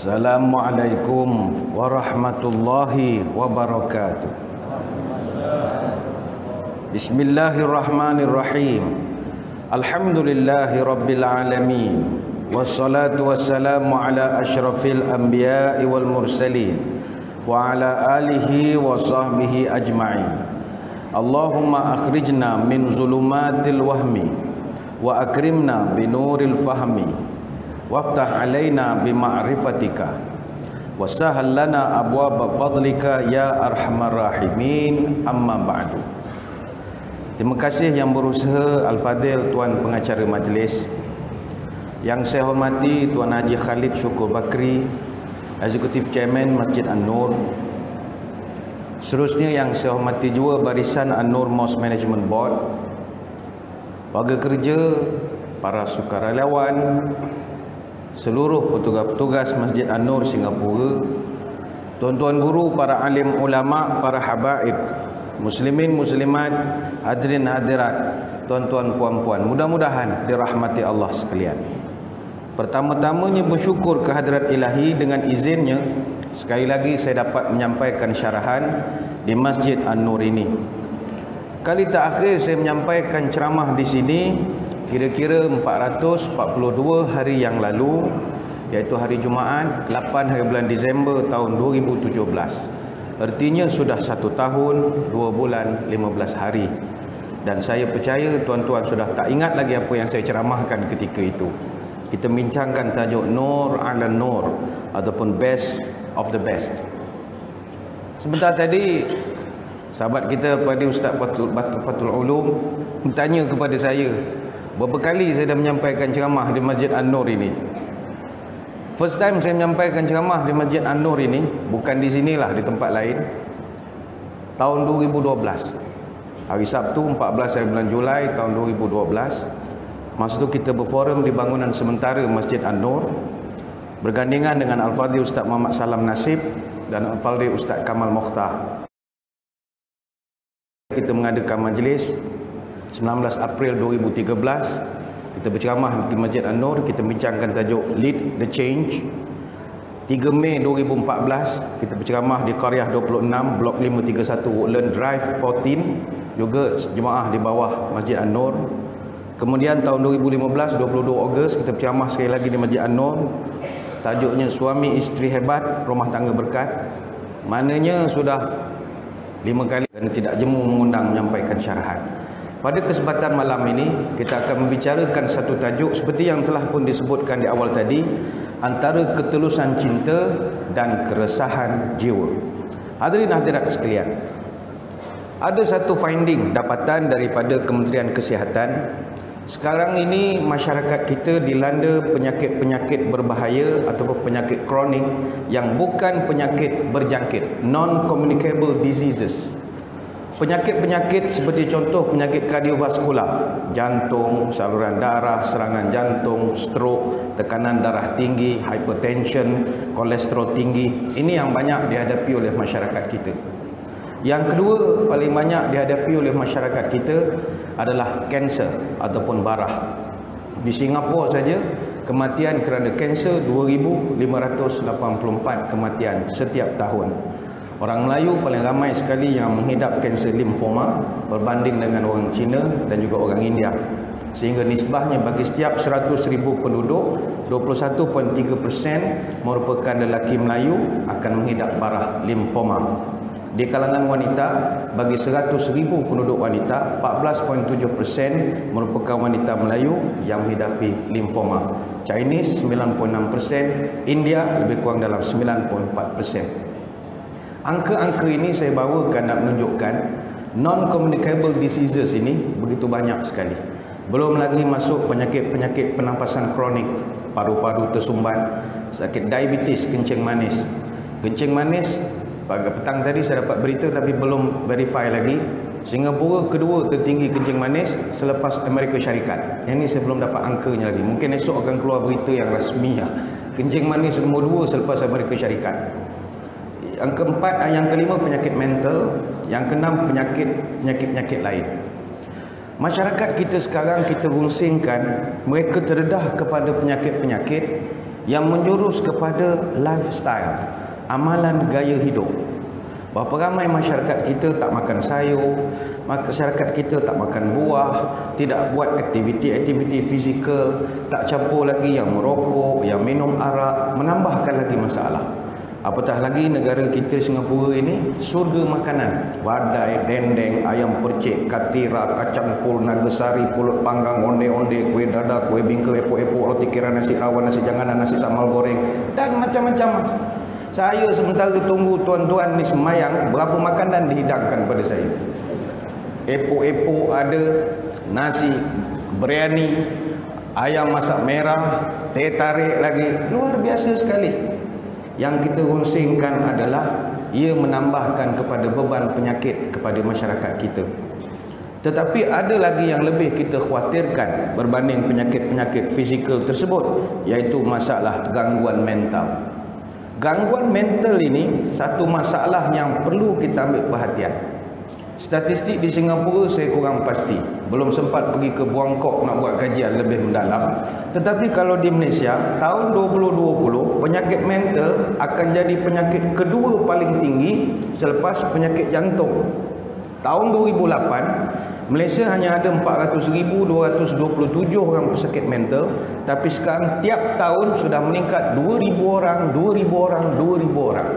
Assalamualaikum warahmatullahi wabarakatuh. Bismillahirrahmanirrahim. Alhamdulillahi rabbil alamin. Wassalatu wassalamu ala asyrafil anbiya'i wal mursalin wa ala alihi wa sahbihi ajma'in. Allahumma akhrijna min zulumatil wahmi wa akrimna binuril fahmi waftah alaina bima'rifatika wasahal lana abwaba fadlika ya arhamar rahimin, amma ba'du. Terima kasih yang berusaha Al-Fadil Tuan Pengacara Majlis. Yang saya hormati Tuan Haji Khalid Syukur Bakri, Executive Chairman Masjid An-Nur. Seterusnya yang saya hormati juga barisan An-Nur Mosque Management Board, warga kerja, para sukarelawan, seluruh petugas-petugas Masjid An-Nur Singapura, tuan-tuan guru, para alim ulama, para habaib, muslimin muslimat, hadirin hadirat, tuan-tuan puan-puan, mudah-mudahan dirahmati Allah sekalian. Pertama-tamanya bersyukur kehadrat ilahi, dengan izinnya sekali lagi saya dapat menyampaikan syarahan di Masjid An-Nur ini. Kali terakhir saya menyampaikan ceramah di sini kira-kira 442 hari yang lalu, iaitu hari Jumaat 8 hari bulan Disember tahun 2017. Artinya sudah 1 tahun 2 bulan 15 hari. Dan saya percaya tuan-tuan sudah tak ingat lagi apa yang saya ceramahkan ketika itu. Kita bincangkan tajuk Nur ala Nur ataupun Best of the Best. Sebentar tadi sahabat kita pada Ustaz Fatul Ulum bertanya kepada saya, berapa kali saya dah menyampaikan ceramah di Masjid An-Nur ini. First time saya menyampaikan ceramah di Masjid An-Nur ini, bukan di sinilah, di tempat lain, tahun 2012. Hari Sabtu 14 hari bulan Julai tahun 2012. Masa itu kita berforum di bangunan sementara Masjid An-Nur, bergandingan dengan Al-Fadhil Ustaz Muhammad Salam Nasib dan Al-Fadhil Ustaz Kamal Mokhtar. Kita mengadakan majlis 19 April 2013. Kita berceramah di Masjid An-Nur, kita bincangkan tajuk Lead the Change. 3 Mei 2014 kita berceramah di Qaryah 26 Blok 531 Woodland Drive 14, juga jemaah di bawah Masjid An-Nur. Kemudian tahun 2015 22 Ogos kita berceramah sekali lagi di Masjid An-Nur. Tajuknya Suami Isteri Hebat, Rumah Tangga Berkat. Maknanya sudah 5 kali dan tidak jemu mengundang menyampaikan syarahan. Pada kesempatan malam ini kita akan membicarakan satu tajuk seperti yang telah pun disebutkan di awal tadi, antara ketulusan cinta dan keresahan jiwa. Hadirin hadirat sekalian, ada satu finding dapatan daripada Kementerian Kesihatan. Sekarang ini masyarakat kita dilanda penyakit-penyakit berbahaya ataupun penyakit kronik yang bukan penyakit berjangkit, non-communicable diseases. Penyakit-penyakit seperti contoh penyakit kardiovaskular, jantung, saluran darah, serangan jantung, stroke, tekanan darah tinggi, hypertension, kolesterol tinggi. Ini yang banyak dihadapi oleh masyarakat kita. Yang kedua paling banyak dihadapi oleh masyarakat kita adalah kanser ataupun barah. Di Singapura saja kematian kerana kanser 2,584 kematian setiap tahun. Orang Melayu paling ramai sekali yang menghidap kanser limfoma berbanding dengan orang Cina dan juga orang India. Sehingga nisbahnya bagi setiap 100,000 penduduk, 21.3% merupakan lelaki Melayu akan menghidap barah limfoma. Di kalangan wanita, bagi 100,000 penduduk wanita, 14.7% merupakan wanita Melayu yang menghidapi limfoma. Chinese 9.6%, India lebih kurang dalam 9.4%. Angka-angka ini saya bawakan nak menunjukkan non-communicable diseases ini begitu banyak sekali. Belum lagi masuk penyakit-penyakit pernafasan kronik, paru-paru tersumbat, sakit diabetes, kencing manis. Kencing manis, pada petang tadi saya dapat berita tapi belum verify lagi, Singapura kedua tertinggi kencing manis selepas Amerika Syarikat. Yang ini saya belum dapat angkanya lagi. Mungkin esok akan keluar berita yang rasmi. Kencing manis nombor 2 selepas Amerika Syarikat. Yang keempat, yang kelima penyakit mental, yang keenam penyakit lain. Masyarakat kita sekarang kita rungsingkan mereka terdedah kepada penyakit-penyakit yang menjurus kepada lifestyle, amalan gaya hidup. Berapa ramai masyarakat kita tak makan sayur, masyarakat kita tak makan buah, tidak buat aktiviti-aktiviti fizikal, tak campur lagi yang merokok, yang minum arak, menambahkan lagi masalah. Apatah lagi negara kita Singapura ini surga makanan, badai, dendeng, ayam percik, katira, kacang pul, nagasari, pulut panggang, onde-onde, kuih dadar, kuih bingka, epok-epok, roti kira, nasi rawon, nasi janganan, nasi sambal goreng dan macam-macam. Saya sementara tunggu tuan-tuan ni semayang, berapa makanan dihidangkan pada saya. Epok-epok ada, nasi biryani, ayam masak merah, teh tarik lagi, luar biasa sekali. Yang kita runsingkan adalah ia menambahkan kepada beban penyakit kepada masyarakat kita. Tetapi ada lagi yang lebih kita khawatirkan berbanding penyakit-penyakit fizikal tersebut, iaitu masalah gangguan mental. Gangguan mental ini satu masalah yang perlu kita ambil perhatian. Statistik di Singapura saya kurang pasti, belum sempat pergi ke Buangkok nak buat kajian lebih mendalam. Tetapi kalau di Malaysia tahun 2020 penyakit mental akan jadi penyakit kedua paling tinggi selepas penyakit jantung. Tahun 2008 Malaysia hanya ada 400,227 orang pesakit mental, tapi sekarang tiap tahun sudah meningkat 2,000 orang, 2,000 orang, 2,000 orang.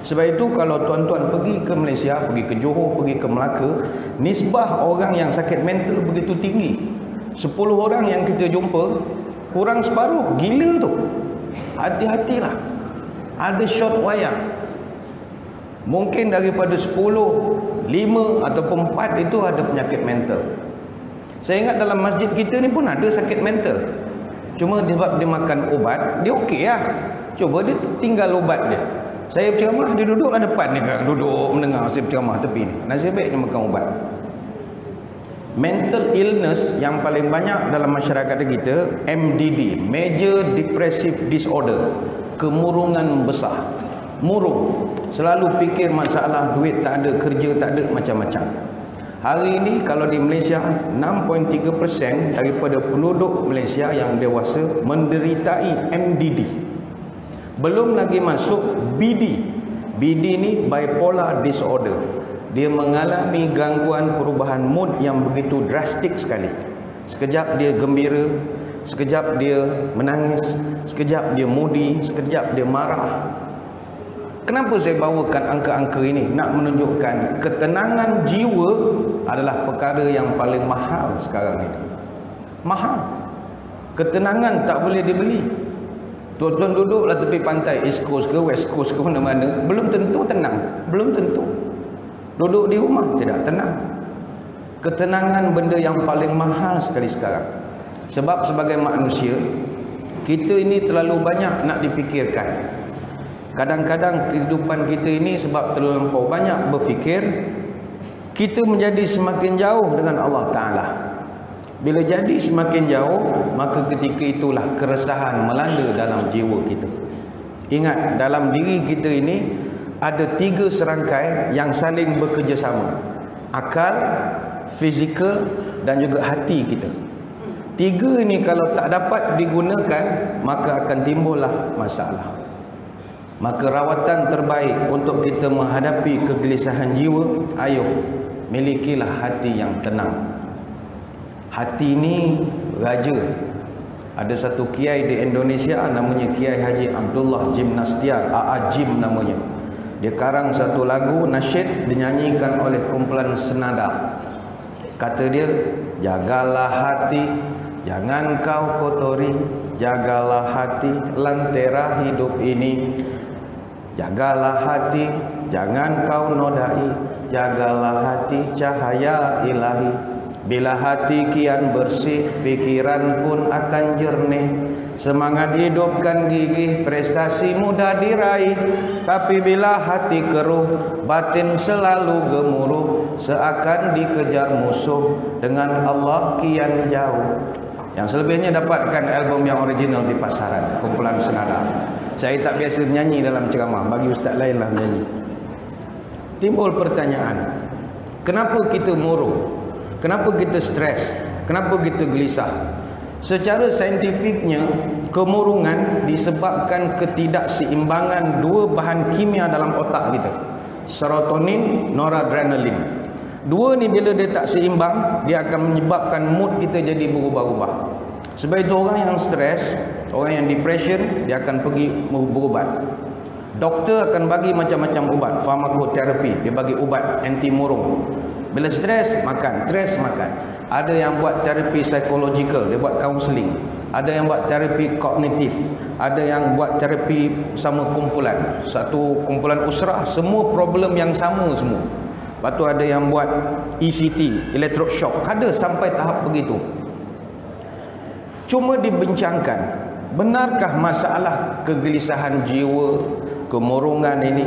Sebab itu kalau tuan-tuan pergi ke Malaysia, pergi ke Johor, pergi ke Melaka, nisbah orang yang sakit mental begitu tinggi. 10 orang yang kita jumpa, kurang separuh gila tu. Hati-hatilah. Ada short wayang. Mungkin daripada 10, 5 ataupun 4 itu ada penyakit mental. Saya ingat dalam masjid kita ni pun ada sakit mental. Cuma sebab dia makan ubat, dia okey lah. Cuba dia tinggal ubat dia. Saya berceramah, dia duduklah depan ni kan, duduk mendengar saya berceramah tepi ni. Nasib baik dia makan ubat. Mental illness yang paling banyak dalam masyarakat kita, MDD, Major Depressive Disorder, kemurungan besar. Murung, selalu fikir masalah duit tak ada, kerja tak ada, macam-macam. Hari ini kalau di Malaysia 6.3% daripada penduduk Malaysia yang dewasa mendeриtai MDD. Belum lagi masuk BD. BD ni bipolar disorder. Dia mengalami gangguan perubahan mood yang begitu drastik sekali. Sekejap dia gembira, sekejap dia menangis, sekejap dia moody, sekejap dia marah. Kenapa saya bawakan angka-angka ini? Nak menunjukkan ketenangan jiwa adalah perkara yang paling mahal sekarang ini. Mahal. Ketenangan tak boleh dibeli. Tuan-tuan duduklah tepi pantai, East Coast ke West Coast ke mana-mana, belum tentu tenang. Belum tentu. Duduk di rumah tidak tenang. Ketenangan benda yang paling mahal sekali sekarang. Sebab sebagai manusia, kita ini terlalu banyak nak dipikirkan. Kadang-kadang kehidupan kita ini sebab terlalu banyak berfikir, kita menjadi semakin jauh dengan Allah Ta'ala. Bila jadi semakin jauh, maka ketika itulah keresahan melanda dalam jiwa kita. Ingat, dalam diri kita ini ada 3 serangkai yang saling bekerjasama. Akal, fizikal dan juga hati kita. 3 ini kalau tak dapat digunakan, maka akan timbullah masalah. Maka rawatan terbaik untuk kita menghadapi kegelisahan jiwa, ayo milikilah hati yang tenang. Hati ini raja. Ada satu kiai di Indonesia namanya Kiai Haji Abdullah Jimnastiar, AA Jim namanya. Dia karang satu lagu nasyid dinyanyikan oleh kumpulan senada. Kata dia, jagalah hati, jangan kau kotori, jagalah hati, lentera hidup ini. Jagalah hati, jangan kau nodai, jagalah hati, cahaya ilahi. Bila hati kian bersih, fikiran pun akan jernih. Semangat hidup kan gigih, prestasi mudah diraih. Tapi bila hati keruh, batin selalu gemuruh. Seakan dikejar musuh, dengan Allah kian jauh. Yang selebihnya dapatkan album yang original di pasaran, kumpulan senada. Saya tak biasa menyanyi dalam ceramah, bagi ustaz lain lah menyanyi. Timbul pertanyaan, kenapa kita murung? Kenapa kita stres? Kenapa kita gelisah? Secara saintifiknya, kemurungan disebabkan ketidakseimbangan dua bahan kimia dalam otak kita, serotonin, noradrenalin. Dua ni bila dia tak seimbang, dia akan menyebabkan mood kita jadi berubah-ubah. Sebab itu orang yang stres, orang yang depression, dia akan pergi berubat. Doktor akan bagi macam-macam ubat, farmakoterapi, dia bagi ubat anti murung. Bila stres, makan, stres, makan. Ada yang buat terapi psikologikal, dia buat counselling. Ada yang buat terapi kognitif, ada yang buat terapi sama kumpulan, satu kumpulan usrah, semua problem yang sama semua. Lepas tu ada yang buat ECT, electroshock, ada sampai tahap begitu. Cuma dibincangkan, benarkah masalah kegelisahan jiwa, kemurungan ini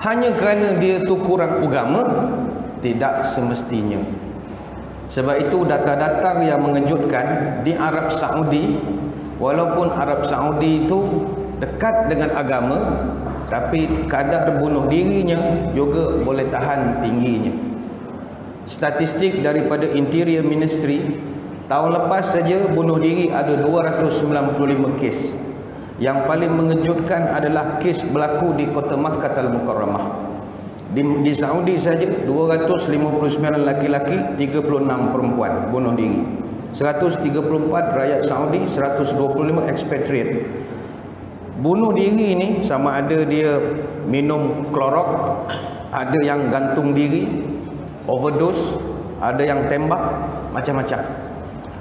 hanya kerana dia tu kurang agama? Tidak semestinya. Sebab itu data-data yang mengejutkan di Arab Saudi, walaupun Arab Saudi itu dekat dengan agama, tapi kadar bunuh dirinya juga boleh tahan tingginya. Statistik daripada Interior Ministry, tahun lepas saja bunuh diri ada 295 kes. Yang paling mengejutkan adalah kes berlaku di kota Makkah Al-Mukarramah. Di Saudi saja 259 laki-laki, 36 perempuan bunuh diri. 134 rakyat Saudi, 125 expatriate. Bunuh diri ini sama ada dia minum klorok, ada yang gantung diri, overdose, ada yang tembak, macam-macam.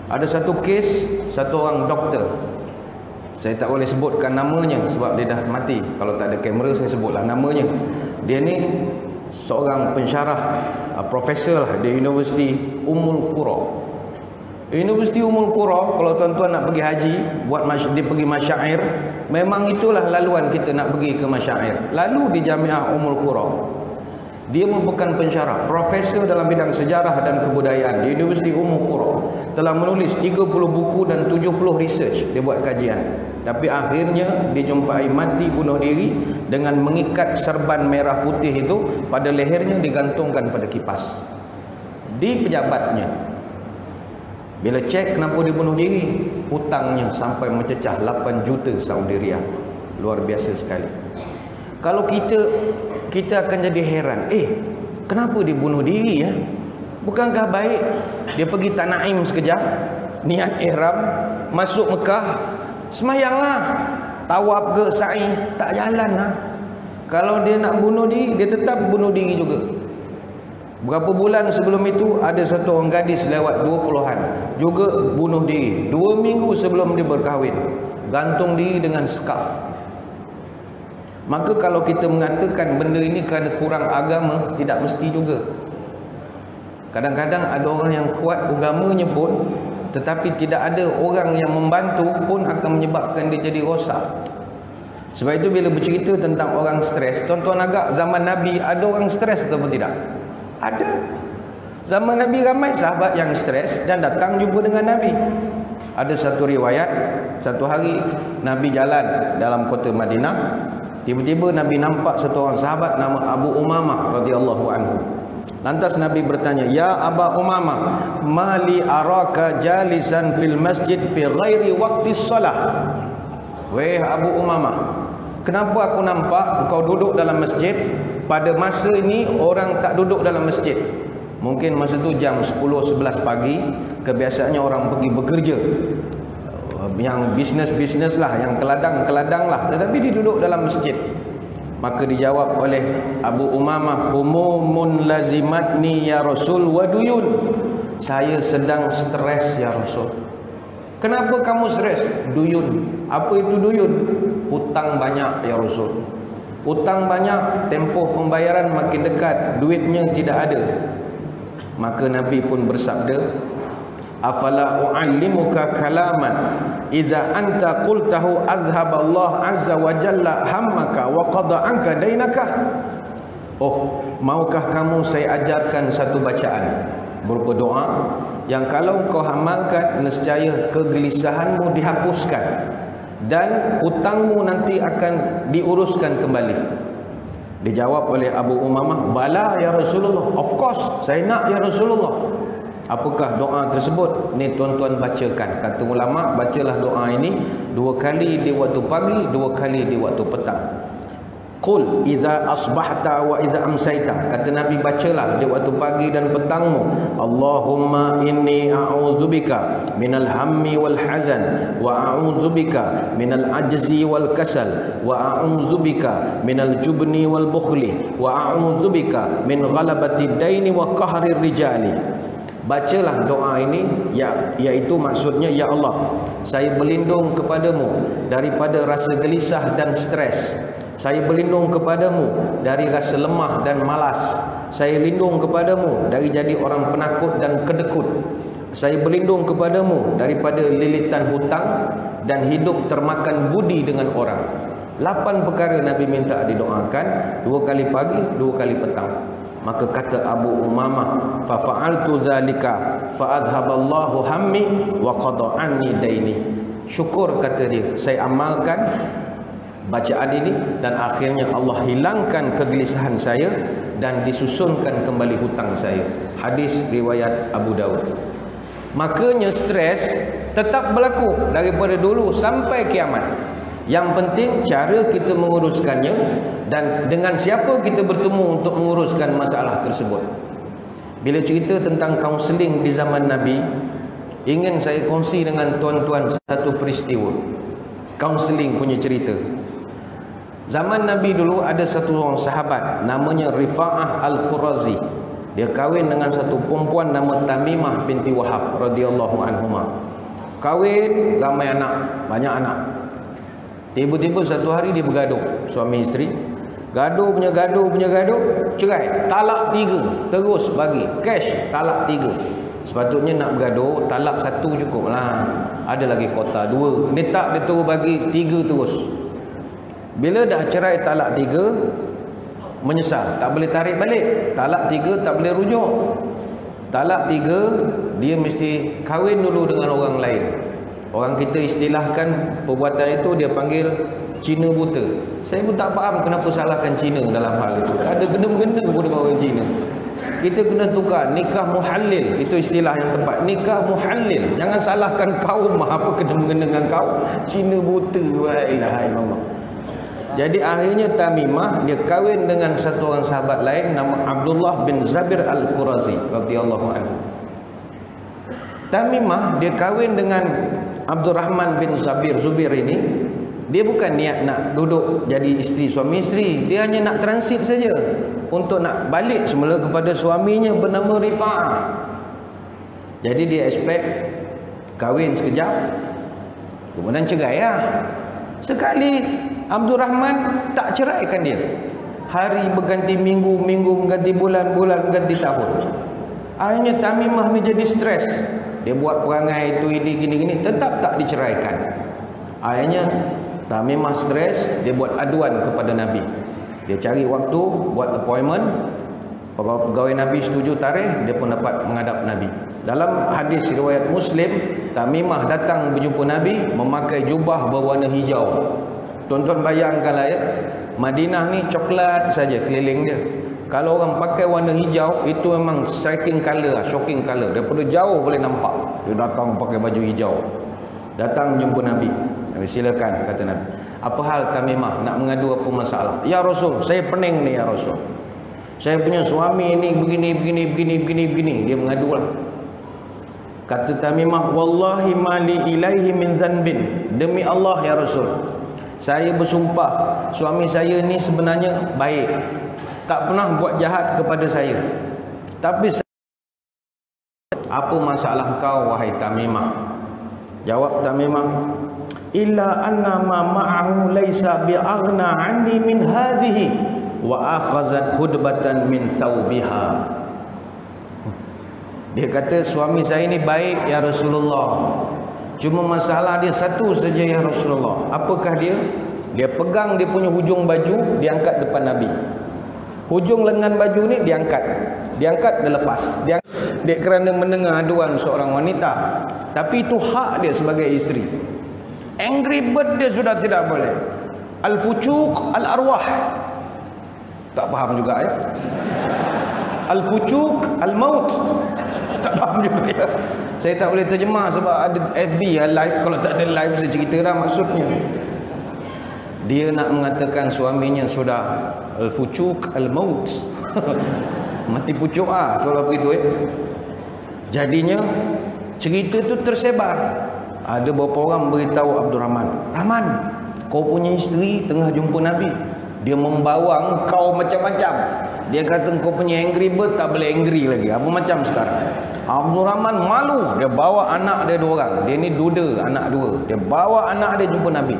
Ada satu kes, satu orang doktor, saya tak boleh sebutkan namanya sebab dia dah mati. Kalau tak ada kamera saya sebutlah namanya. Dia ni seorang pensyarah, profesor lah di Universiti Ummul Qura. Universiti Ummul Qura, kalau tuan-tuan nak pergi haji, dia pergi masyair, memang itulah laluan kita nak pergi ke masyair. Lalu di Jamiah Ummul Qura, dia merupakan pensyarah, profesor dalam bidang sejarah dan kebudayaan di Universiti Ummul Qura. Telah menulis 30 buku dan 70 research, dia buat kajian. Tapi akhirnya dijumpai mati bunuh diri dengan mengikat serban merah putih itu pada lehernya, digantungkan pada kipas di pejabatnya. Bila cek kenapa dia bunuh diri, hutangnya sampai mencecah 8 juta Saudi Riyal. Luar biasa sekali. Kalau kita akan jadi heran, kenapa dia bunuh diri ya? Bukankah baik dia pergi Tanaim sekejap, niat ihram, masuk Mekah, semayanglah, tawaf ke sa'i, tak jalan lah. Kalau dia nak bunuh diri, dia tetap bunuh diri juga. Berapa bulan sebelum itu ada satu orang gadis lewat 20-an juga bunuh diri. 2 minggu sebelum dia berkahwin, gantung diri dengan scarf. Maka kalau kita mengatakan benda ini kerana kurang agama, tidak mesti juga. Kadang-kadang ada orang yang kuat agamanya pun, tetapi tidak ada orang yang membantu pun akan menyebabkan dia jadi rosak. Sebab itu bila bercerita tentang orang stres, tuan-tuan agak zaman Nabi ada orang stres atau tidak? Ada. Zaman Nabi ramai sahabat yang stres dan datang jumpa dengan Nabi. Ada satu riwayat, satu hari Nabi jalan dalam kota Madinah, tiba-tiba Nabi nampak satu orang sahabat nama Abu Umamah radhiyallahu anhu. Lantas Nabi bertanya, "Ya Aba Umamah, mali araka jalisan fil masjid fi ghairi waqti shalah?" Weh Abu Umamah, kenapa aku nampak engkau duduk dalam masjid pada masa ini orang tak duduk dalam masjid? Mungkin masa tu jam 10-11 pagi, kebiasaannya orang pergi bekerja, yang bisnes-bisnes lah, yang keladang-keladang lah, tetapi dia duduk dalam masjid. Maka dijawab oleh Abu Umamah, "Humumun lazimatni ya Rasul wa duyun." Saya sedang stres ya Rasul. Kenapa kamu stres? Duyun. Apa itu duyun? Hutang banyak ya Rasul. Hutang banyak, tempoh pembayaran makin dekat, duitnya tidak ada. Maka Nabi pun bersabda, "Afala u'allimuka kalaman idza anta qultahu azhaballahu azza wa jalla hammaka wa qada anka dainaka." Oh, maukah kamu saya ajarkan satu bacaan berupa doa yang kalau kau amalkan nescaya kegelisahanmu dihapuskan dan hutangmu nanti akan diuruskan kembali. Dijawab oleh Abu Umamah, "Bala ya Rasulullah." Of course, saya nak ya Rasulullah. Apakah doa tersebut? Ni tuan-tuan bacakan. Kata ulama, bacalah doa ini 2 kali di waktu pagi, 2 kali di waktu petang. Qul idza asbahta wa idza amsayta. Kata Nabi, bacalah di waktu pagi dan petangmu. Allahumma inni a'udzubika minal hammi wal hazan wa a'udzubika minal ajzi wal kasal wa a'udzubika minal jubni wal bukhli wa a'udzubika min ghalabati daini wa qahri rijali. Bacalah doa ini, iaitu maksudnya, ya Allah, saya berlindung kepadamu daripada rasa gelisah dan stres. Saya berlindung kepadamu dari rasa lemah dan malas. Saya lindung kepadamu dari jadi orang penakut dan kedekut. Saya berlindung kepadamu daripada lilitan hutang dan hidup termakan budi dengan orang. 8 perkara Nabi minta didoakan, 2 kali pagi, 2 kali petang. Maka kata Abu Umamah, fa fa'altu zalika fa azhaballahu hammi wa qada anni daini. Syukur, kata dia, saya amalkan bacaan ini dan akhirnya Allah hilangkan kegelisahan saya dan disusunkan kembali hutang saya. Hadis riwayat Abu Daud. Makanya stres tetap berlaku daripada dulu sampai kiamat. Yang penting cara kita menguruskannya dan dengan siapa kita bertemu untuk menguruskan masalah tersebut. Bila cerita tentang kaunseling di zaman Nabi, ingin saya kongsi dengan tuan-tuan satu peristiwa kaunseling punya cerita. Zaman Nabi dulu ada satu orang sahabat namanya Rifa'ah Al-Qurazi. Dia kahwin dengan satu perempuan nama Tamimah binti Wahab radhiyallahu anhuma. Kahwin, ramai anak, banyak anak. Tiba-tiba satu hari dia bergaduh, suami isteri. Gaduh, cerai. Talak 3, terus bagi cash, talak 3. Sepatutnya nak bergaduh, talak 1 cukup lah. Ada lagi kota 2. Dia tak, dia terus bagi 3 terus. Bila dah cerai talak 3, menyesal, tak boleh tarik balik. Talak 3 tak boleh rujuk. Talak 3, dia mesti kahwin dulu dengan orang lain. Orang kita istilahkan perbuatan itu dia panggil Cina buta. Saya pun tak faham kenapa salahkan Cina dalam hal itu. Ada kena-mengena pun dengan orang Cina. Kita kena tukar nikah muhallil, itu istilah yang tepat. Nikah muhallil. Jangan salahkan kaum, apa kena-mengena dengan kau. Cina buta, la ilaha illallah. Jadi akhirnya Tamimah dia kahwin dengan satu orang sahabat lain nama Abdullah bin Zabir Al-Qurazi radhiyallahu anhu. Tamimah dia kahwin dengan Abdurrahman bin Zubair ini. Dia bukan niat nak duduk jadi isteri, suami isteri. Dia hanya nak transit saja untuk nak balik semula kepada suaminya bernama Rifa'ah. Jadi dia expect kahwin sekejap, kemudian cerai lah. Sekali Abdurrahman tak ceraikan dia. Hari berganti minggu, minggu berganti bulan, bulan berganti tahun. Akhirnya Tamimah ni jadi stres. Dia buat perangai itu, ini, gini-gini, tetap tak diceraikan. Akhirnya Tamimah stres, dia buat aduan kepada Nabi. Dia cari waktu, buat appointment. Pegawai Nabi setuju tarikh, dia pun dapat menghadap Nabi. Dalam hadis riwayat Muslim, Tamimah datang berjumpa Nabi memakai jubah berwarna hijau. Tuan-tuan bayangkanlah ya, Madinah ni coklat saja keliling dia. Kalau orang pakai warna hijau, itu memang striking color, shocking color. Daripada jauh boleh nampak. Dia datang pakai baju hijau. Datang jumpa Nabi. Nabi silakan, kata Nabi. Apa hal Tamimah, nak mengadu apa masalah? Ya Rasul, saya pening ni ya Rasul. Saya punya suami ini begini. Dia mengadulah. Kata Tamimah, wallahi mali ilaihi min dhanbin. Demi Allah ya Rasul, saya bersumpah suami saya ni sebenarnya baik, tak pernah buat jahat kepada saya. Tapi apa masalah kau wahai Tamimah? Jawab Tamimah, illa anna ma ma'ahu laysa bi'aghna anni min hadhihi wa akhazat hudbatan min thawbiha. Dia kata suami saya ni baik ya Rasulullah, cuma masalah dia satu saja ya Rasulullah. Apakah dia? Dia pegang dia punya hujung baju, dia angkat depan Nabi. Hujung lengan baju ni diangkat, dia lepas. Dia kerana mendengar aduan seorang wanita. Tapi itu hak dia sebagai isteri. Angry bird dia sudah tidak boleh. Al-fucuq al-arwah. Tak faham juga ya. Al-fucuq al-maut. tak faham juga ya. Saya tak boleh terjemah sebab ada FB ya, live. Kalau tak ada live saya cerita dah maksudnya. Dia nak mengatakan suaminya sudah al-fucuk al-maut. Mati pucuk kalau begitu Jadinya cerita tu tersebar. Ada beberapa orang beritahu Abdul Rahman, "Rahman, kau punya isteri tengah jumpa Nabi. Dia membawa engkau macam-macam. Dia kata kau punya angry bird tak boleh angry lagi. Apa macam sekarang?" Abdul Rahman malu. Dia bawa anak dia 2 orang. Dia ni duda, anak 2. Dia bawa anak dia jumpa Nabi.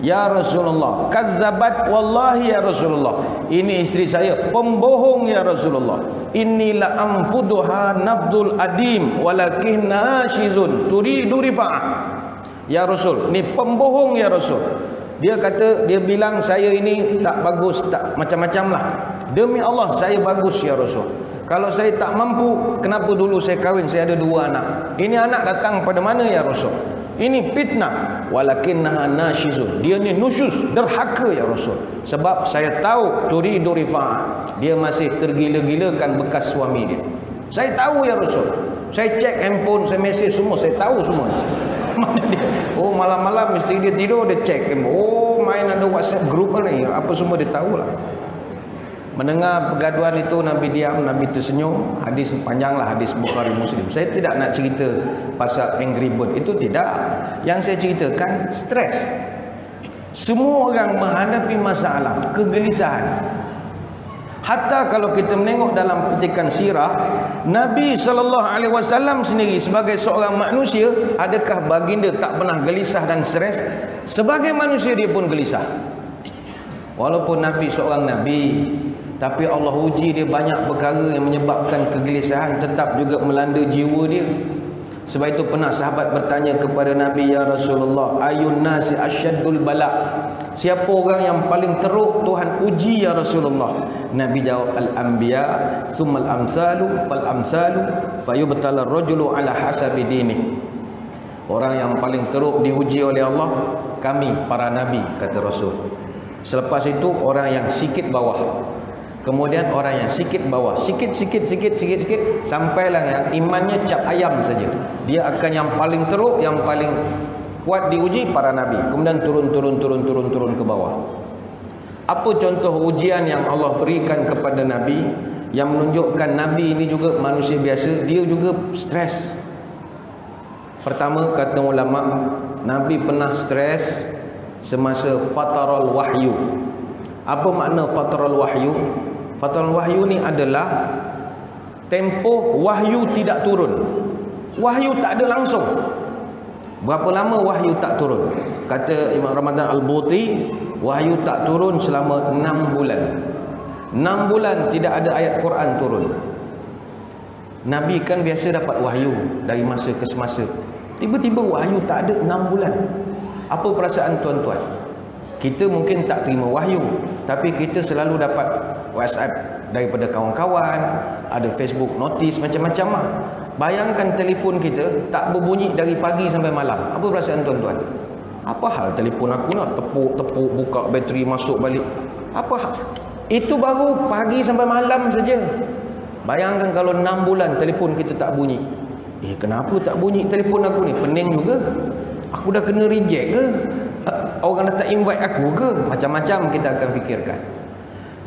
"Ya Rasulullah, kazzabat wallahi ya Rasulullah. Ini isteri saya pembohong ya Rasulullah. Inilah anfuduha nafdul adim walakinna shizun turidu rifa'ah." Ya Rasul, ni pembohong ya Rasul. Dia kata, dia bilang saya ini tak bagus, tak macam-macam lah. Demi Allah saya bagus ya Rasul. Kalau saya tak mampu, kenapa dulu saya kahwin? Saya ada 2 anak. Ini anak datang pada mana ya Rasul? Ini fitnah. Walakinnaha nashizun. Dia ni nusyus, derhaka ya Rasul. Sebab saya tahu turidu rifa'ah. Dia masih tergila-gilakan bekas suami dia. Saya tahu ya Rasul. Saya cek handphone, saya mesej semua, saya tahu semua. Mana dia? Oh, malam-malam mesti dia tidur, dia cek handphone. Oh, main ada WhatsApp group ni. Apa semua dia tahulah. Mendengar pergaduhan itu, Nabi diam, Nabi tersenyum. Hadis panjanglah, hadis Bukhari Muslim. Saya tidak nak cerita pasal angry bird, itu tidak. Yang saya ceritakan stres. Semua orang menghadapi masalah, kegelisahan. Hatta kalau kita menengok dalam petikan sirah, Nabi SAW sendiri sebagai seorang manusia, adakah baginda tak pernah gelisah dan stres? Sebagai manusia dia pun gelisah. Walaupun Nabi seorang Nabi, tapi Allah uji dia banyak perkara yang menyebabkan kegelisahan tetap juga melanda jiwa dia. Sebab itu pernah sahabat bertanya kepada Nabi, "Ya Rasulullah, ayun nasi asyaddul bala?" Siapa orang yang paling teruk Tuhan uji ya Rasulullah? Nabi jawab, "Al-anbiya, summal amsalu, fal amsalu, fayubtala ar-rajulu ala hasabi dini." Orang yang paling teruk diuji oleh Allah, kami para nabi, kata Rasul. Selepas itu orang yang sikit bawah. Kemudian orang yang sikit bawah, sikit, sampailah yang imannya cap ayam saja. Dia akan yang paling teruk, yang paling kuat diuji para nabi. Kemudian turun ke bawah. Apa contoh ujian yang Allah berikan kepada nabi yang menunjukkan nabi ini juga manusia biasa, dia juga stres. Pertama, kata ulama, nabi pernah stres semasa fatarul wahyu. Apa makna fatarul wahyu? Fatarul wahyu ni adalah tempoh wahyu tidak turun. Wahyu tak ada langsung. Berapa lama wahyu tak turun? Kata Imam Ramadan Al-Buti, wahyu tak turun selama 6 bulan. 6 bulan tidak ada ayat Quran turun. Nabi kan biasa dapat wahyu dari masa ke semasa. Tiba-tiba wahyu tak ada 6 bulan. Apa perasaan tuan-tuan? Kita mungkin tak terima wahyu, tapi kita selalu dapat WhatsApp daripada kawan-kawan, ada Facebook notis macam-macam lah. Bayangkan telefon kita tak berbunyi dari pagi sampai malam. Apa perasaan tuan-tuan? Apa hal telefon aku nak tepuk-tepuk, buka bateri, masuk balik? Apa hal? Itu baru pagi sampai malam saja. Bayangkan kalau 6 bulan telefon kita tak bunyi. Kenapa tak bunyi telefon aku ni? Pening juga. Aku dah kena reject ke? Orang dah tak invite aku ke? Macam-macam kita akan fikirkan.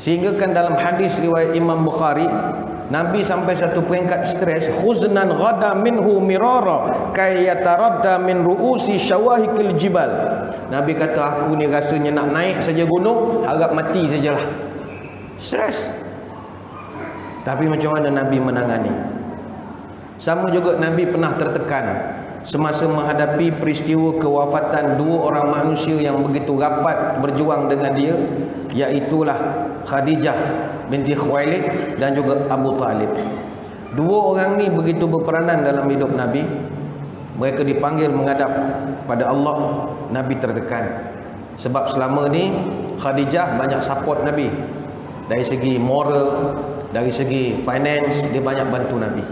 Sehingga kan dalam hadis riwayat Imam Bukhari, Nabi sampai satu peringkat stres, khuznan ghada minhu mirara kay yataradda min ru'usi syawahikil jibal. Nabi kata, aku ni rasanya nak naik saja gunung, harap mati sajalah. Stres. Tapi macam mana Nabi menangani? Sama juga Nabi pernah tertekan semasa menghadapi peristiwa kewafatan 2 orang manusia yang begitu rapat berjuang dengan dia, iaitulah Khadijah binti Khuwailid dan juga Abu Talib. 2 orang ni begitu berperanan dalam hidup Nabi. Mereka dipanggil menghadap pada Allah. Nabi tertekan. Sebab selama ni Khadijah banyak support Nabi. Dari segi moral, dari segi finance, dia banyak bantu Nabi.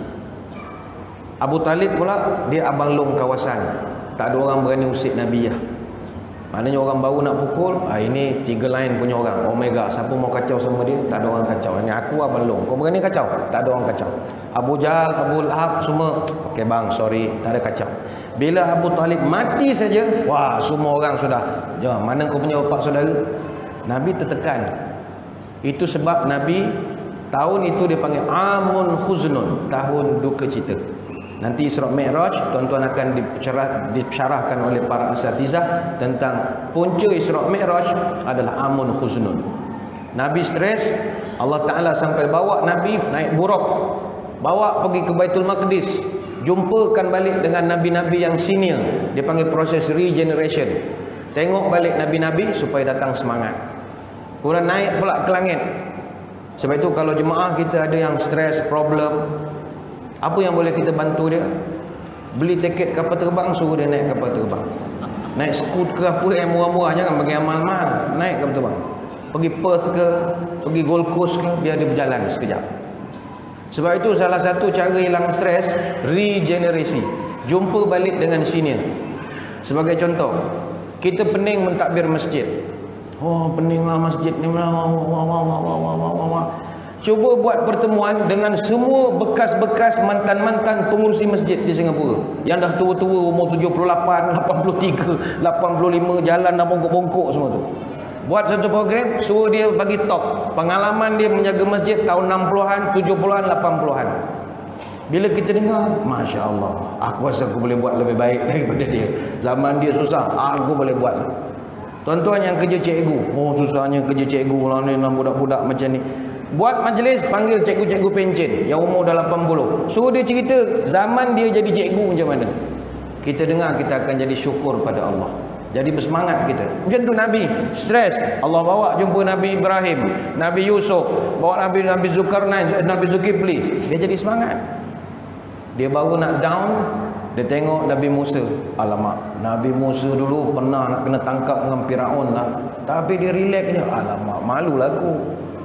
Abu Talib pula, dia abang long kawasan. Tak ada orang berani usik Nabi ya. Maknanya orang baru nak pukul, ini 3 line punya orang, Omega. Siapa mau kacau sama dia, tak ada orang kacau. Ini aku Abang Long. Kau berani kacau? Tak ada orang kacau. Abu Jahal, Abu Lahab semua, okey bang, sorry, tak ada kacau. Bila Abu Talib mati saja, wah, semua orang sudah, mana kau punya bapak saudara? Nabi tertekan. Itu sebab Nabi tahun itu dipanggil Amun Khuznun, tahun duka cita. Nanti Isra Mi'raj, tuan-tuan akan disyarahkan oleh para asatizah tentang punca Isra Mi'raj adalah Amun Khuznun. Nabi stres, Allah Ta'ala sampai bawa Nabi naik buruk, bawa pergi ke Baitul Maqdis, jumpakan balik dengan Nabi-Nabi yang senior. Dia panggil proses regeneration. Tengok balik Nabi-Nabi supaya datang semangat. Kemudian naik pula ke langit. Sebab itu kalau jemaah kita ada yang stres, problem, apa yang boleh kita bantu dia? Beli tiket kapal terbang, suruh dia naik kapal terbang. Naik Scoot ke apa yang murah-murah, jangan bagi amal mahal. Naik kapal terbang. Pergi Perth ke, pergi Gold Coast ke, biar dia berjalan sekejap. Sebab itu salah satu cara hilang stres, regenerasi. Jumpa balik dengan senior. Sebagai contoh, kita pening mentadbir masjid. Oh, peninglah masjid ni. Cuba buat pertemuan dengan semua bekas-bekas mantan-mantan pengurusi masjid di Singapura. Yang dah tua-tua, umur 78, 83, 85, jalan dah bongkok-bongkok semua tu. Buat satu program, suruh dia bagi talk. Pengalaman dia menjaga masjid tahun 60-an, 70-an, 80-an. Bila kita dengar, Masya Allah, aku rasa aku boleh buat lebih baik daripada dia. Zaman dia susah, aku boleh buat. Tuan-tuan yang kerja cikgu, oh susahnya kerja cikgu lah ni, budak-budak macam ni. Buat majlis, panggil cikgu-cikgu pencen yang umur dah 80. Suruh dia cerita zaman dia jadi cikgu macam mana. Kita dengar, kita akan jadi syukur pada Allah. Jadi bersemangat kita. Macam tu Nabi stres, Allah bawa jumpa Nabi Ibrahim, Nabi Yusuf, bawa Nabi Zulkarnain, Nabi Zulkifli. Dia jadi semangat. Dia baru nak down, dia tengok Nabi Musa. Alamak, Nabi Musa dulu pernah nak kena tangkap dengan Firaun lah, tapi dia relax je. Alamak, malu lah aku.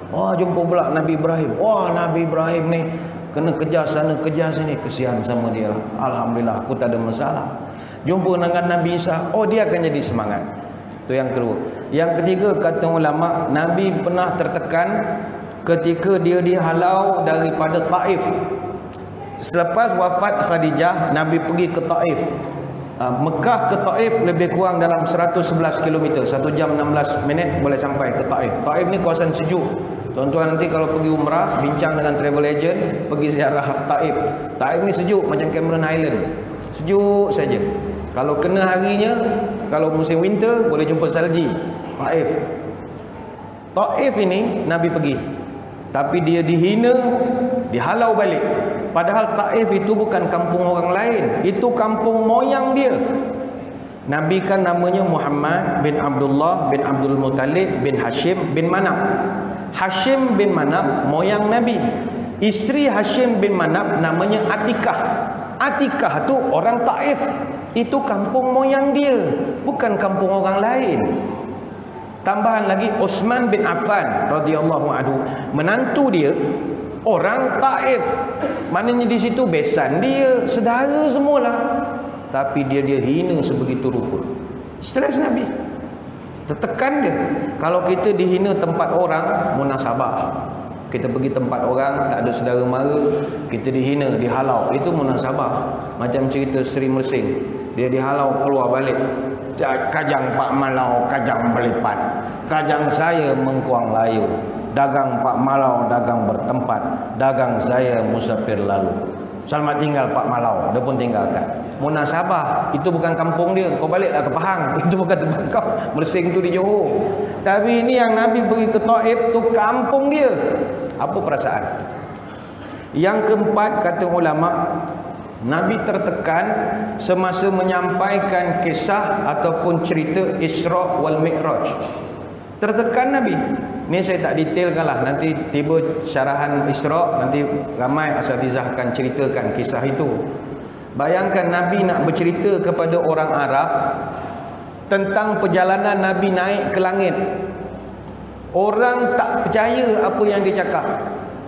Wah, jumpa pula Nabi Ibrahim. Wah, Nabi Ibrahim ni kena kejar sana, kejar sini. Kesian sama dia lah. Alhamdulillah, aku tak ada masalah. Jumpa dengan Nabi Isa. Oh, dia akan jadi semangat. Itu yang kedua. Yang ketiga, kata ulama, Nabi pernah tertekan ketika dia dihalau daripada Taif. Selepas wafat Khadijah, Nabi pergi ke Taif. Mekah ke Taif lebih kurang dalam 111 km, 1 jam 16 minit boleh sampai ke Taif. Taif ni kawasan sejuk. Tuan-tuan nanti kalau pergi umrah, bincang dengan travel agent, pergi ziarah Taif. Taif ni sejuk macam Cameron Highland. Sejuk saja. Kalau kena harinya, kalau musim winter boleh jumpa salji. Taif. Taif ini Nabi pergi. Tapi dia dihina, dihalau balik. Padahal Taif itu bukan kampung orang lain, itu kampung moyang dia. Nabi kan namanya Muhammad bin Abdullah bin Abdul Muttalib bin Hashim bin Manab. Hashim bin Manab moyang Nabi. Isteri Hashim bin Manab namanya Atikah. Atikah tu orang Taif. Itu kampung moyang dia, bukan kampung orang lain. Tambahan lagi, Uthman bin Affan radhiyallahu anhu, menantu dia orang Taif. Maknanya di situ besan dia, saudara semualah. Tapi dia hina sebegitu rupa. Stres Nabi. Tertekan dia. Kalau kita dihina tempat orang, munasabah. Kita pergi tempat orang, tak ada saudara mara, kita dihina, dihalau. Itu munasabah. Macam cerita Seri Mersing. Dia dihalau keluar balik. Kajang Pak Malau, kajang berlipat. Kajang saya mengkuang layu. Dagang Pak Malau, dagang bertempat. Dagang saya musafir lalu. Selamat tinggal Pak Malau. Dia pun tinggalkan. Munasabah. Itu bukan kampung dia. Kau baliklah ke Pahang. Itu bukan tempat kau. Mersing tu di Johor. Tapi ini yang Nabi pergi ke Taif tu kampung dia. Apa perasaan? Yang keempat, kata ulama, Nabi tertekan semasa menyampaikan kisah ataupun cerita Isra wal Mi'raj. Tertekan Nabi. Ni saya tak detailkan lah. Nanti tiba syarahan Isra, nanti ramai asatizah akan ceritakan kisah itu. Bayangkan Nabi nak bercerita kepada orang Arab tentang perjalanan Nabi naik ke langit. Orang tak percaya apa yang dia cakap.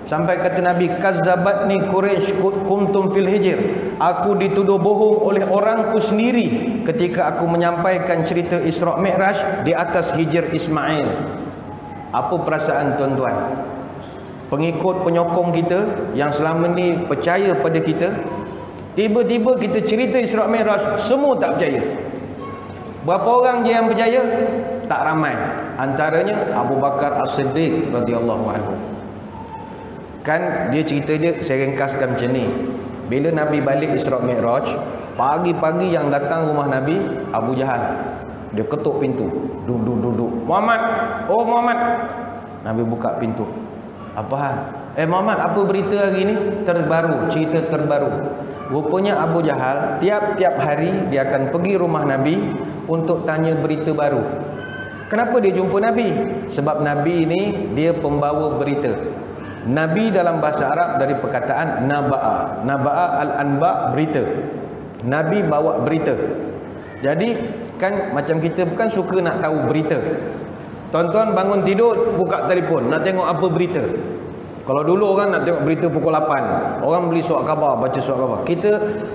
Sampai kata Nabi, kazzabatni Quraisy kuntum fil hijr. Aku dituduh bohong oleh orangku sendiri ketika aku menyampaikan cerita Isra Mi'raj di atas hijr Ismail. Apa perasaan tuan-tuan? Pengikut penyokong kita yang selama ni percaya pada kita, tiba-tiba kita cerita Isra Mi'raj, semua tak percaya. Berapa orang je yang percaya? Tak ramai. Antaranya Abu Bakar As-Siddiq radhiyallahu anhu. Kan dia cerita dia, saya ringkaskan macam ni. Bila Nabi balik Isra Mi'raj, pagi-pagi yang datang rumah Nabi, Abu Jahal. Dia ketuk pintu. Duduk. Muhammad, oh Muhammad. Nabi buka pintu. Apa hal? Muhammad, apa berita hari ni? Terbaru, cerita terbaru. Rupanya Abu Jahal tiap-tiap hari dia akan pergi rumah Nabi untuk tanya berita baru. Kenapa dia jumpa Nabi? Sebab Nabi ini dia pembawa berita. Nabi dalam bahasa Arab dari perkataan naba'a. Naba'a al-anba, berita. Nabi bawa berita. Jadi kan macam kita bukan suka nak tahu berita. Tuan-tuan bangun tidur, buka telefon, nak tengok apa berita. Kalau dulu orang nak tengok berita pukul 8, orang beli surat khabar, baca surat khabar. Kita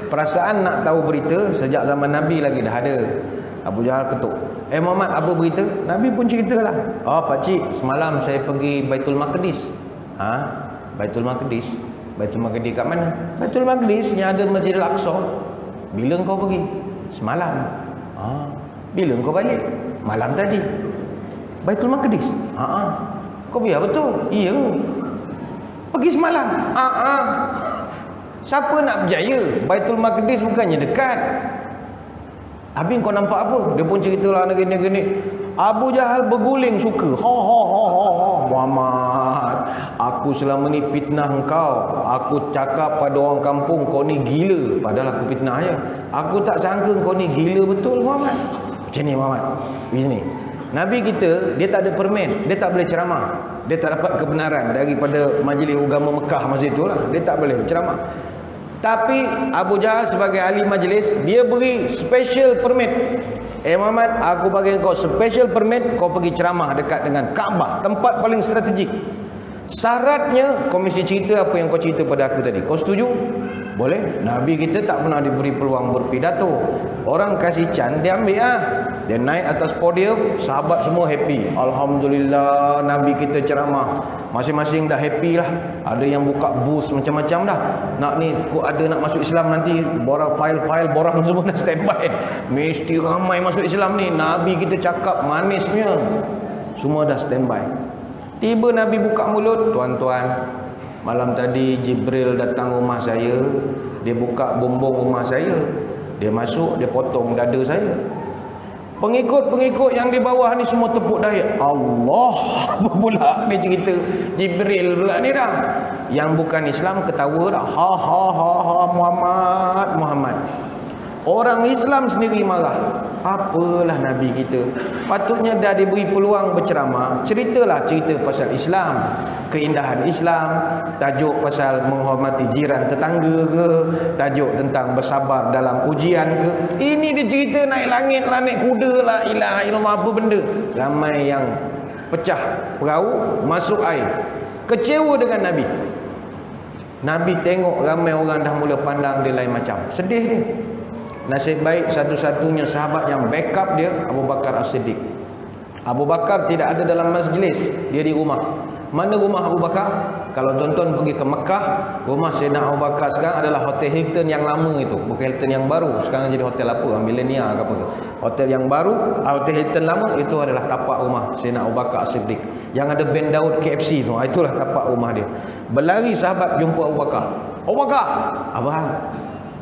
perasaan nak tahu berita sejak zaman Nabi lagi dah ada. Abu Jahal ketuk. Muhammad, apa berita? Nabi pun ceritalah. Oh pakcik, semalam saya pergi Baitul Maqdis. Baitul Maqdis. Baitul Maqdis kat mana? Baitul Maqdis yang ada Masjidil Aqsa. Bila kau pergi? Semalam. Bila kau balik? Malam tadi. Baitul Maqdis. Kau biar betul? Iya. Pergi semalam. Siapa nak percaya? Baitul Maqdis bukannya dekat. Habis kau nampak apa? Dia pun ceritalah negeri-negeri. Abu Jahal berguling suka. Muhammad, aku selama ni fitnah engkau. Aku cakap pada orang kampung kau ni gila, padahal aku fitnah je. Aku tak sangka kau ni gila betul Muhammad. Macam ni Muhammad. Macam ni. Nabi kita, dia tak ada permen, dia tak boleh ceramah. Dia tak dapat kebenaran daripada majlis agama Mekah masa itulah. Dia tak boleh ceramah. Tapi Abu Jahal sebagai ahli majlis, dia beri special permit. Muhammad, aku bagi kau special permit, kau pergi ceramah dekat dengan Kaabah, tempat paling strategik. Syaratnya kau mesti cerita apa yang kau cerita pada aku tadi. Kau setuju? Boleh. Nabi kita tak pernah diberi peluang berpidato. Orang kasih can, dia ambil Dia naik atas podium, sahabat semua happy. Alhamdulillah, Nabi kita ceramah. Masing-masing dah happy lah. Ada yang buka booth macam-macam dah. Ada nak masuk Islam nanti, borang file-file, borang semua dah standby. Mesti ramai masuk Islam ni. Nabi kita cakap manisnya. Semua dah standby. Tiba Nabi buka mulut, tuan-tuan, malam tadi Jibril datang rumah saya. Dia buka bumbung rumah saya. Dia masuk, dia potong dada saya. Pengikut-pengikut yang di bawah ni semua tepuk dahi. Allah, apa pula dia cerita Jibril pula ni dah. Yang bukan Islam ketawa dah. Muhammad. Orang Islam sendiri marah. Apalah Nabi kita. Patutnya dah diberi peluang berceramah. Ceritalah cerita pasal Islam, keindahan Islam, tajuk pasal menghormati jiran tetangga ke, tajuk tentang bersabar dalam ujian ke. Ini dia cerita naik langit, naik kuda, la ilaha illallah, apa benda. Ramai yang pecah perahu, masuk air. Kecewa dengan Nabi. Nabi tengok ramai orang dah mula pandang dia lain macam. Sedih dia. Nasib baik satu-satunya sahabat yang backup dia, Abu Bakar As-Siddiq. Abu Bakar tidak ada dalam majlis, dia di rumah. Mana rumah Abu Bakar? Kalau tuan-tuan pergi ke Mekah, rumah Sayyidina Abu Bakar sekarang adalah Hotel Hilton yang lama itu, bukan Hilton yang baru. Sekarang jadi hotel apa? Millenia ke apa ke? Hotel yang baru, Hotel Hilton lama itu adalah tapak rumah Sayyidina Abu Bakar As-Siddiq. Yang ada band Daud KFC tu, itulah tapak rumah dia. Berlari sahabat jumpa Abu Bakar. Abu Bakar, abang,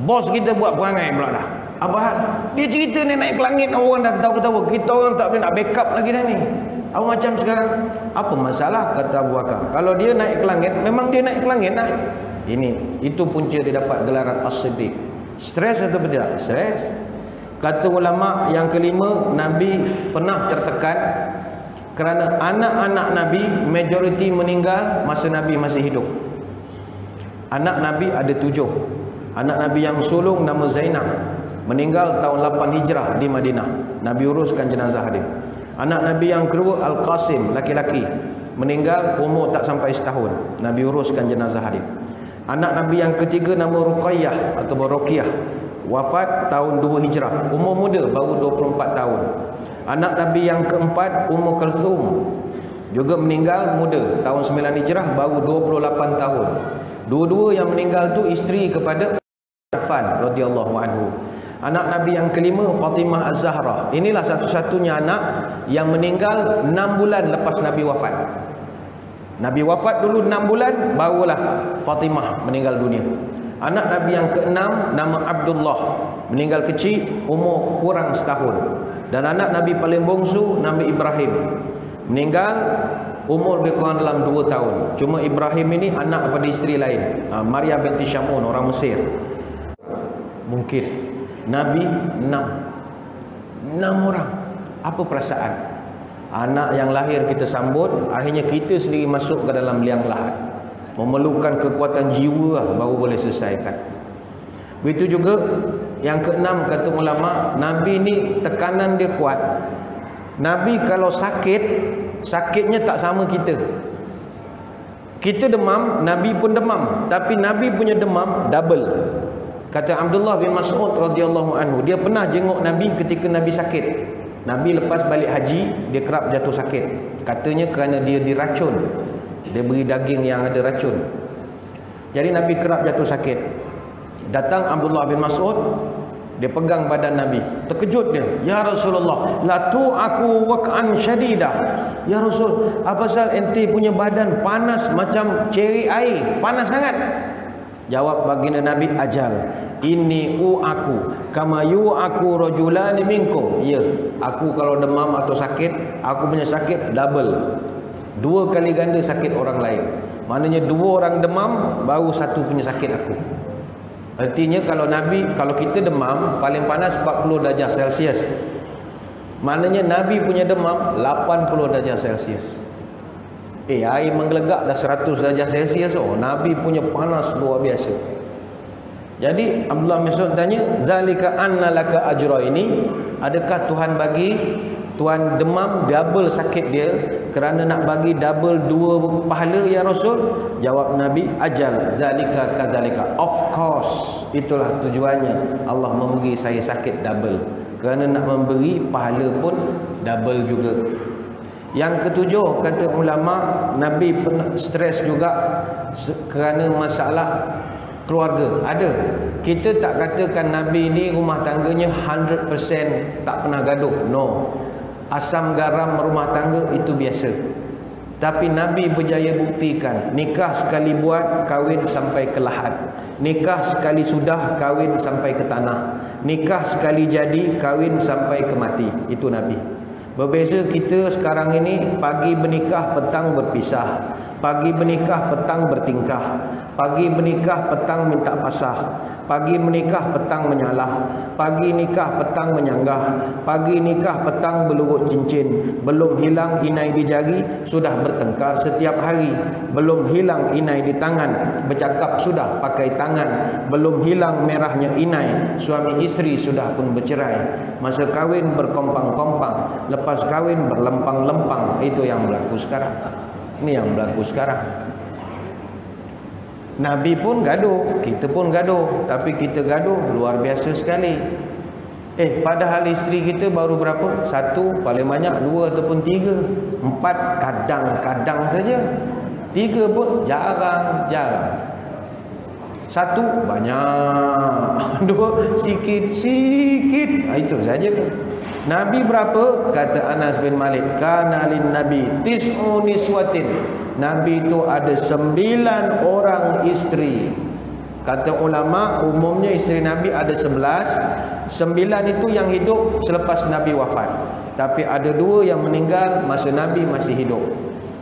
bos kita buat perangai pula dah. Abang, dia cerita ni naik ke langit, orang dah ketawa-ketawa. Kita orang tak boleh nak backup lagi dah ni. Apa macam sekarang? Apa masalah? Kata Abu Bakar. Kalau dia naik ke langit, memang dia naik ke langit lah. Itu punca dia dapat gelaran As-Siddiq. Stres atau tidak? Stres. Kata ulama yang kelima, Nabi pernah tertekan kerana anak-anak Nabi majoriti meninggal masa Nabi masih hidup. Anak Nabi ada 7. Anak Nabi yang sulung nama Zainab, meninggal tahun 8 Hijrah di Madinah. Nabi uruskan jenazah dia. Anak Nabi yang kedua Al-Qasim, laki-laki, meninggal umur tak sampai setahun. Nabi uruskan jenazah dia. Anak Nabi yang ketiga nama Ruqayyah atau Ruqayyah, wafat tahun 2 Hijrah, umur muda, baru 24 tahun. Anak Nabi yang keempat Ummu Kulthum, juga meninggal muda, tahun 9 Hijrah, baru 28 tahun. Dua-dua yang meninggal tu isteri kepada Affan radhiyallahu anhu. Anak Nabi yang kelima Fatimah Az-Zahra. Inilah satu-satunya anak yang meninggal 6 bulan lepas Nabi wafat. Nabi wafat dulu 6 bulan, barulah Fatimah meninggal dunia. Anak Nabi yang keenam nama Abdullah, meninggal kecil, umur kurang setahun. Dan anak Nabi paling bongsu Nabi Ibrahim, meninggal umur lebih kurang dalam 2 tahun. Cuma Ibrahim ini anak daripada isteri lain, Maria binti Syamun, orang Mesir. Mungkin Nabi 6 orang. Apa perasaan? Anak yang lahir kita sambut, akhirnya kita sendiri masuk ke dalam liang lahat. Memerlukan kekuatan jiwa baru boleh selesaikan. Begitu juga yang keenam, kata ulama, Nabi ni tekanan dia kuat. Nabi kalau sakit, sakitnya tak sama kita. Kita demam, Nabi pun demam, tapi Nabi punya demam double. Kata Abdullah bin Mas'ud radhiyallahu anhu, dia pernah jenguk Nabi ketika Nabi sakit. Nabi lepas balik haji, dia kerap jatuh sakit. Katanya kerana dia diracun, dia beri daging yang ada racun. Jadi Nabi kerap jatuh sakit. Datang Abdullah bin Mas'ud, dia pegang badan Nabi. Terkejut dia, "Ya Rasulullah, la tu'aku waq'an syadidah." "Ya Rasul, apa pasal ente punya badan panas macam ceri air, panas sangat?" Jawab baginda Nabi, "Ajal, inni u'aku kama yu'aku rajulani minkum." Ya, aku kalau demam atau sakit, aku punya sakit double, 2 kali ganda sakit orang lain. Maknanya 2 orang demam, baru 1 punya sakit aku. Artinya kalau kita demam paling panas 40 darjah Celsius. Maknanya Nabi punya demam 80 darjah Celsius. Air menggelegak dah 100 darjah Celsius. Nabi punya panas luar biasa. Jadi Abdullah bin Mas'ud tanya, "Zalika anna laka ajra ini?" Adakah Tuhan bagi tuan demam double sakit dia kerana nak bagi double 2 pahala ya Rasul? Jawab Nabi, "Ajal, zalika kazalika." Of course, itulah tujuannya Allah memberi saya sakit double, kerana nak memberi pahala pun double juga. Yang ketujuh, kata ulama, Nabi pernah stres juga kerana masalah keluarga. Ada. Kita tak katakan Nabi ni rumah tangganya 100% tak pernah gaduh. No. Asam garam rumah tangga itu biasa. Tapi Nabi berjaya buktikan, nikah sekali buat, kahwin sampai ke lahat. Nikah sekali sudah, kahwin sampai ke tanah. Nikah sekali jadi, kahwin sampai ke mati. Itu Nabi. Berbeza kita sekarang ini, pagi bernikah, petang berpisah. Pagi bernikah, petang bertingkah. Pagi bernikah, petang minta pasah. Pagi menikah, petang menyalah. Pagi nikah, petang menyanggah. Pagi nikah, petang berlurut cincin. Belum hilang inai di jari, sudah bertengkar setiap hari. Belum hilang inai di tangan, bercakap sudah pakai tangan. Belum hilang merahnya inai, suami isteri sudah pun bercerai. Masa kahwin berkompang-kompang, lepas kahwin berlempang-lempang. Itu yang berlaku sekarang. Ini yang berlaku sekarang. Nabi pun gaduh, kita pun gaduh, tapi kita gaduh luar biasa sekali. Padahal isteri kita baru berapa? 1, paling banyak 2 ataupun 3, 4 kadang-kadang saja. 3 pun jarang-jarang. 1 banyak, 2 sikit-sikit. Itu saja. Nabi berapa? Kata Anas bin Malik, kana lin nabi tis'u niswatin. Nabi itu ada 9 orang isteri. Kata ulama, umumnya isteri Nabi ada 11. 9 itu yang hidup selepas Nabi wafat. Tapi ada 2 yang meninggal masa Nabi masih hidup.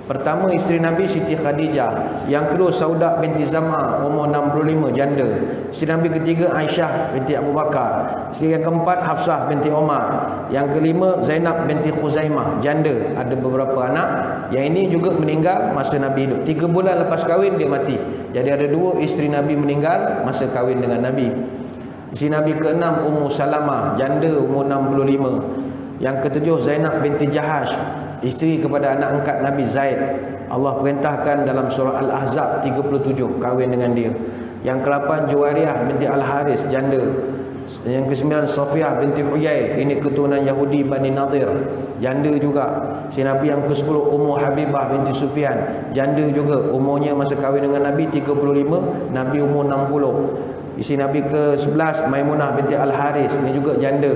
Pertama isteri Nabi Siti Khadijah, yang kedua Saudah binti Zam'a umur 65 janda. Isteri Nabi ketiga Aisyah binti Abu Bakar. Isteri yang keempat Hafsah binti Omar. Yang kelima Zainab binti Khuzaimah janda. Ada beberapa anak. Yang ini juga meninggal masa Nabi hidup. 3 bulan lepas kahwin dia mati. Jadi ada 2 isteri Nabi meninggal masa kahwin dengan Nabi. Isteri Nabi ke-6 Ummu Salamah janda umur 65. Yang ke-7 Zainab binti Jahash, isteri kepada anak angkat Nabi Zaid. Allah perintahkan dalam surah Al-Ahzab 37 kahwin dengan dia. Yang ke-8 Juwariyah binti Al-Haris, janda. Yang ke-9 Safiyah binti Huyai, ini keturunan Yahudi Bani Nadir, janda juga. Si Nabi yang ke-10 Ummu Habibah binti Sufyan, janda juga. Umurnya masa kahwin dengan Nabi 35, Nabi umur 60. Isteri Nabi ke-11 Maimunah binti Al-Haris, ini juga janda.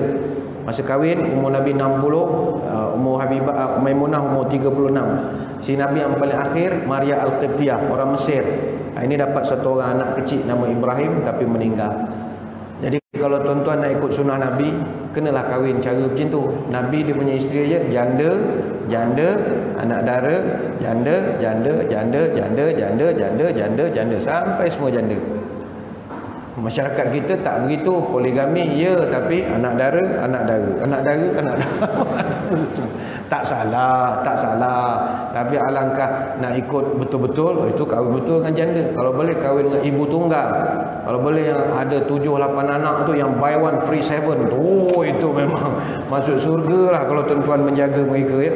Masa kahwin umur Nabi 60, umur Habibah Maimunah umur 36. Si Nabi yang paling akhir Maria Al-Qibtiyah, orang Mesir. Ini dapat satu orang anak kecil nama Ibrahim tapi meninggal. Jadi kalau tuan-tuan nak ikut sunnah Nabi, kenalah kahwin cara macam tu. Nabi dia punya isteri je janda, janda, anak dara, janda, janda, janda, janda, janda, janda, janda, janda, sampai semua janda. Masyarakat kita tak begitu, poligami ya, tapi anak dara, anak dara, anak dara, anak dara. Tak salah, tak salah. Tapi alangkah nak ikut betul-betul, itu kahwin betul dengan janda. Kalau boleh kahwin dengan ibu tunggal. Kalau boleh yang ada 7-8 anak tu, yang buy one free 7. Oh, itu memang masuk surga lah kalau tuan-tuan menjaga mereka ya.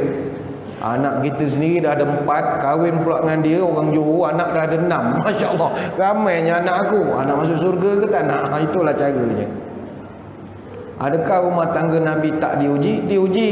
Anak kita sendiri dah ada 4, kahwin pula dengan dia orang Johor, anak dah ada 6. Masya Allah, ramainya anak aku. Anak masuk surga ke tak nak? Itulah caranya. Adakah rumah tangga Nabi tak diuji? Diuji.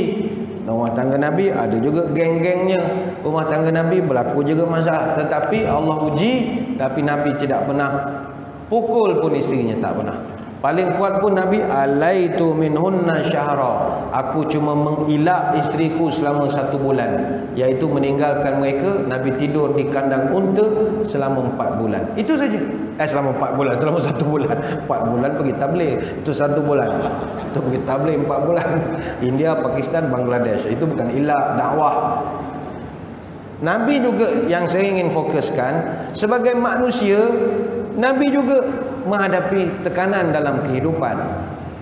Rumah tangga Nabi ada juga geng-gengnya. Rumah tangga Nabi berlaku juga masalah. Tetapi Allah uji, tapi Nabi tidak pernah pukul pun isterinya, tak pernah. Paling kuat pun Nabi, alaitu minhunna syahra, aku cuma mengilak isteriku selama 1 bulan, iaitu meninggalkan mereka. Nabi tidur di kandang unta selama 4 bulan. Itu saja. Selama 4 bulan, selama 1 bulan. 4 bulan pergi tabligh, itu 1 bulan. Itu pergi tabligh 4 bulan. India, Pakistan, Bangladesh. Itu bukan ilak dakwah. Nabi juga yang saya ingin fokuskan, sebagai manusia, Nabi juga menghadapi tekanan dalam kehidupan.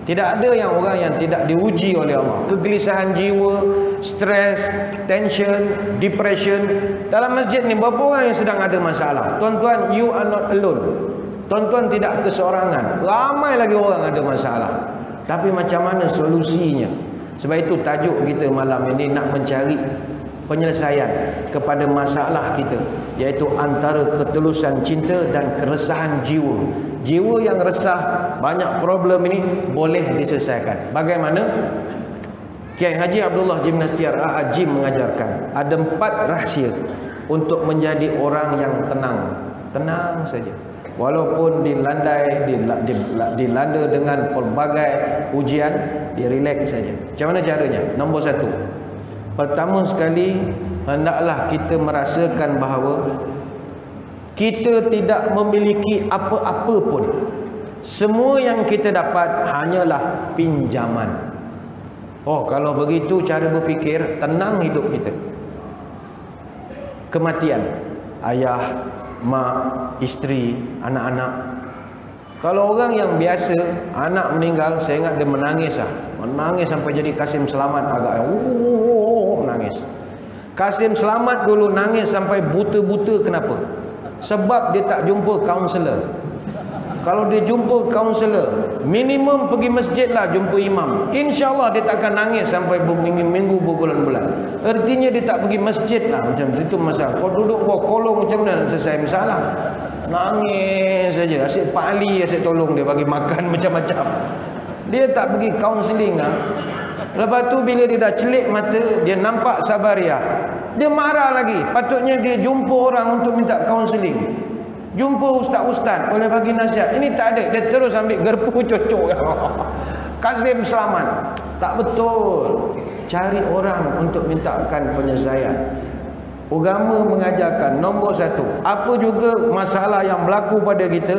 Tidak ada yang orang yang tidak diuji oleh Allah. Kegelisahan jiwa, stres, tension, depression. Dalam masjid ni berapa orang yang sedang ada masalah? Tuan-tuan, you are not alone. Tuan-tuan tidak keseorangan. Ramai lagi orang ada masalah. Tapi macam mana solusinya? Sebab itu tajuk kita malam ini nak mencari penyelesaian kepada masalah kita, iaitu antara ketelusan cinta dan keresahan jiwa. Jiwa yang resah, banyak problem ini boleh diselesaikan. Bagaimana? Kiai Haji Abdullah Gimnastiar Al-Ajim mengajarkan ada 4 rahsia untuk menjadi orang yang tenang. Tenang saja. Walaupun dilanda dengan pelbagai ujian, dia relax saja. Macam mana caranya? Nombor 1, pertama sekali, hendaklah kita merasakan bahawa kita tidak memiliki apa-apa pun. Semua yang kita dapat hanyalah pinjaman. Oh, kalau begitu cara berfikir, tenang hidup kita. Kematian ayah, mak, isteri, anak-anak. Kalau orang yang biasa, anak meninggal, saya ingat dia menangis lah. Menangis sampai jadi Kasim Selamat agak menangis. Kasim Selamat dulu nangis sampai buta-buta. Kenapa? Sebab dia tak jumpa kaunselor. Kalau dia jumpa kaunselor, minimum pergi masjid lah jumpa imam, InsyaAllah dia takkan nangis sampai berminggu-minggu, berbulan-bulan. Artinya dia tak pergi masjid lah. Macam itu masalah. Kau duduk bawah kolong, macam mana nak selesai masalah? Nangis saja. Asyik Pak Ali asyik tolong dia, bagi makan macam-macam. Dia tak pergi kaunseling lah. Lepas tu bila dia dah celik mata, dia nampak Sabariah, dia marah lagi. Patutnya dia jumpa orang untuk minta kaunseling, jumpa ustaz-ustaz boleh bagi nasihat. Ini tak ada, dia terus ambil gerpu cocok. Kasim Selamat. Tak betul. Cari orang untuk mintakan penyelesaian. Agama mengajarkan nombor 1, apa juga masalah yang berlaku pada kita,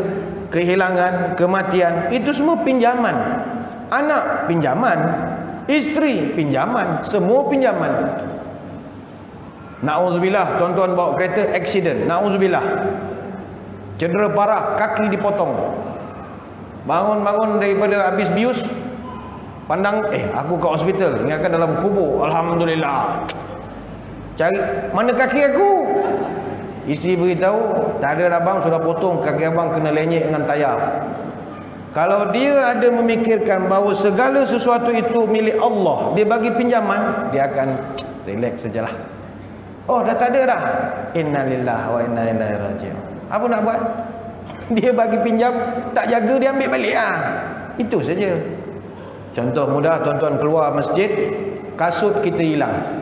kehilangan, kematian, itu semua pinjaman. Anak pinjaman, isteri pinjaman, semua pinjaman. Na'udzubillah, tuan-tuan bawa kereta accident, na'udzubillah, cedera parah, kaki dipotong, bangun-bangun daripada habis bius, pandang aku ke hospital, ingatkan dalam kubur. Alhamdulillah, cari mana kaki aku. Isteri beritahu, tak ada abang, sudah potong kaki abang, kena lenyek dengan tayar. Kalau dia ada memikirkan bahawa segala sesuatu itu milik Allah, dia bagi pinjaman, dia akan relax sajalah. Oh, dah tak ada dah. Innalillahi wa inna ilaihi raji'un. Apa nak buat? Dia bagi pinjam, tak jaga, dia ambil balik ah. Itu saja. Contoh mudah, tuan-tuan keluar masjid, kasut kita hilang.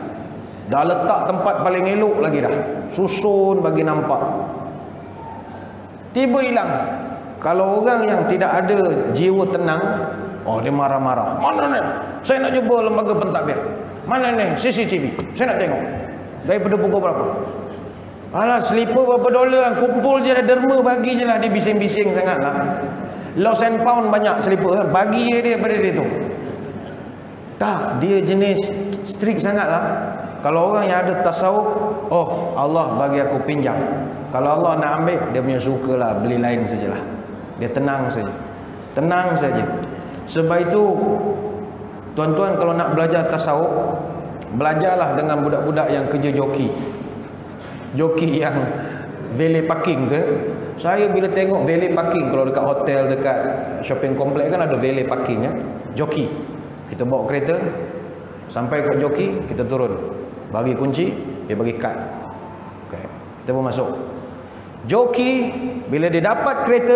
Dah letak tempat paling elok lagi dah. Susun bagi nampak. Tiba hilang. Kalau orang yang tidak ada jiwa tenang, oh dia marah-marah. Mana ni? Saya nak jumpa lembaga pentadbir. Mana ni? CCTV. Saya nak tengok. Daripada pukul berapa? Alah, selipar berapa dolar, kumpul je dah derma, bagi je lah. Dia bising-bising sangat lah. Lost and found banyak selipar kan? Bagi je dia pada dia tu. Tak, dia jenis strict sangat lah. Kalau orang yang ada tasawuf, oh Allah bagi aku pinjam. Kalau Allah nak ambil, dia punya suka lah, beli lain sajalah. Dia tenang saja. Tenang saja. Sebab itu, tuan-tuan kalau nak belajar tasawuf, belajarlah dengan budak-budak yang kerja joki. Joki yang valet parking tu. Saya bila tengok valet parking, kalau dekat hotel, dekat shopping complex kan ada valet parking ya. Joki. Kita bawa kereta, sampai kat joki, kita turun. Bagi kunci, dia bagi kad. Okay. Kita pun masuk. Joki, bila dia dapat kereta,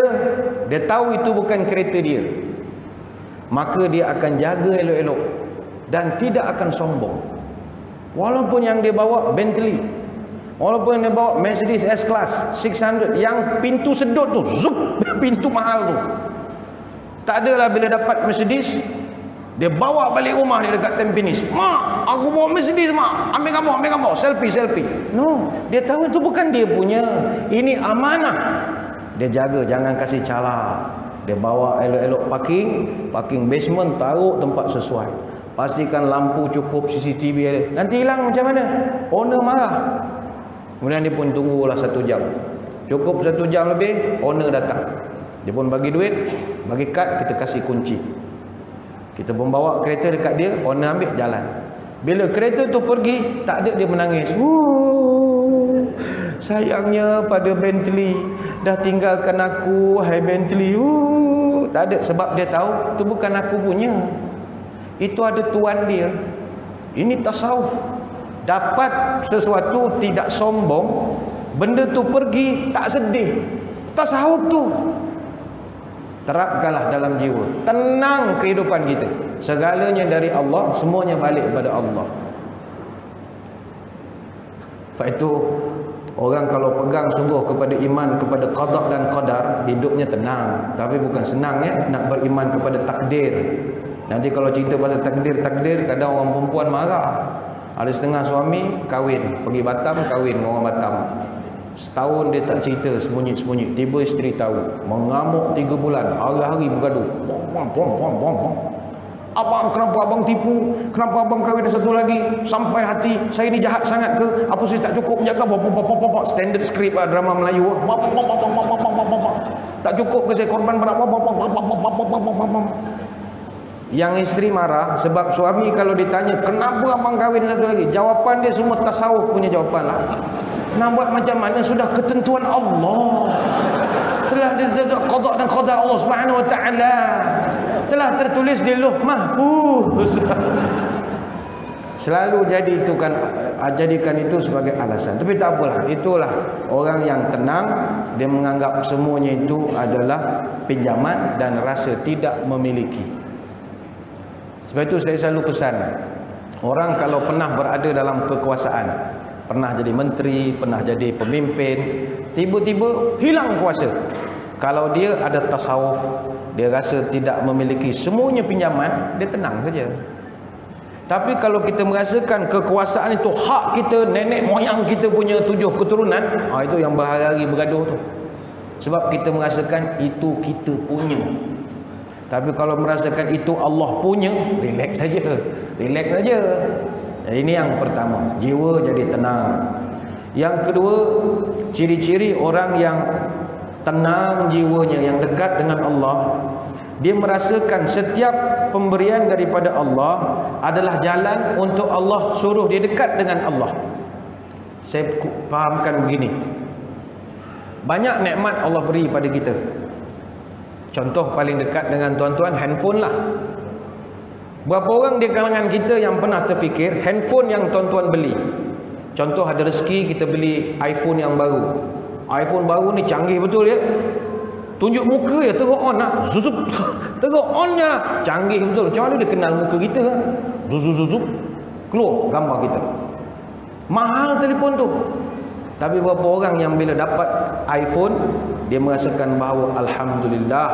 dia tahu itu bukan kereta dia. Maka dia akan jaga elok-elok. Dan tidak akan sombong. Walaupun yang dia bawa Bentley, walaupun yang dia bawa Mercedes S-Class 600, yang pintu sedut tu, zup, pintu mahal tu. Tak adalah bila dapat Mercedes, dia bawa balik rumah dia dekat Tampines. Mak, aku bawa Mercedes mak. Ambil gambar. Selfie. No, dia tahu itu bukan dia punya. Ini amanah. Dia jaga, jangan kasih cala. Dia bawa elok-elok parking basement, taruh tempat sesuai. Pastikan lampu cukup, CCTV ada. Nanti hilang macam mana? Owner marah. Kemudian dia pun tunggulah 1 jam. Cukup 1 jam lebih, owner datang. Dia pun bagi duit, bagi kad, kita kasih kunci. Kita pun bawa kereta dekat dia, owner ambil jalan. Bila kereta tu pergi, tak ada dia menangis. Sayangnya pada Bentley, dah tinggalkan aku, hai Bentley. Tak ada, sebab dia tahu itu bukan aku punya. Itu ada tuan dia. Ini tasawuf. Dapat sesuatu tidak sombong, benda tu pergi tak sedih. Tasawuf tu terapkanlah dalam jiwa. Tenang kehidupan kita. Segalanya dari Allah, semuanya balik kepada Allah. Sebab itu orang kalau pegang sungguh kepada iman kepada qada dan qadar, hidupnya tenang. Tapi bukan senang ya nak beriman kepada takdir. Nanti kalau cerita pasal takdir, kadang orang perempuan marah. Ada setengah suami kahwin, pergi Batam kahwin dengan orang Batam. Setahun dia tak cerita, sembunyi-sembunyi. Tiba isteri tahu, mengamuk 3 bulan, hari-hari bergaduh. Abang, kenapa abang tipu? Kenapa abang kahwin dengan satu lagi? Sampai hati, saya ni jahat sangat ke? Apa saya tak cukup menjaga? Standard script lah, drama Melayu. Tak cukup ke saya korban pada? Yang isteri marah sebab suami kalau ditanya kenapa abang kahwin satu lagi, jawapan dia semua tasawuf punya jawapan lah. Nak buat macam mana, sudah ketentuan Allah. Telah qada dan qadar Allah Subhanahu wa taala. Telah tertulis di Lauh Mahfuz. Selalu jadikan itu sebagai alasan. Tapi tak apalah, itulah orang yang tenang, dia menganggap semuanya itu adalah pinjaman dan rasa tidak memiliki. Sebab itu saya selalu pesan, orang kalau pernah berada dalam kekuasaan, pernah jadi menteri, pernah jadi pemimpin, tiba-tiba hilang kuasa. Kalau dia ada tasawuf, dia rasa tidak memiliki semuanya pinjaman, dia tenang saja. Tapi kalau kita merasakan kekuasaan itu hak kita, nenek moyang kita punya 7 keturunan, itu yang berhari-hari bergaduh tu. Sebab kita merasakan itu kita punya. Tapi kalau merasakan itu Allah punya, relax saja. Relax saja. Ini yang pertama, jiwa jadi tenang. Yang kedua, ciri-ciri orang yang tenang jiwanya, yang dekat dengan Allah, dia merasakan setiap pemberian daripada Allah adalah jalan untuk Allah suruh dia dekat dengan Allah. Saya fahamkan begini, banyak nikmat Allah beri pada kita. Contoh paling dekat dengan tuan-tuan, handphone lah. Berapa orang di kalangan kita yang pernah terfikir handphone yang tuan-tuan beli, Contoh ada rezeki kita beli iPhone yang baru. iPhone baru ni canggih betul ya. Tunjuk muka ya, terus on lah. Zuzup. Terus on je lah. Canggih betul. Macam mana dia kenal muka kita lah? Zuzup. Keluar gambar kita. Mahal telefon tu. Tapi beberapa orang yang bila dapat iPhone, dia merasakan bahawa alhamdulillah,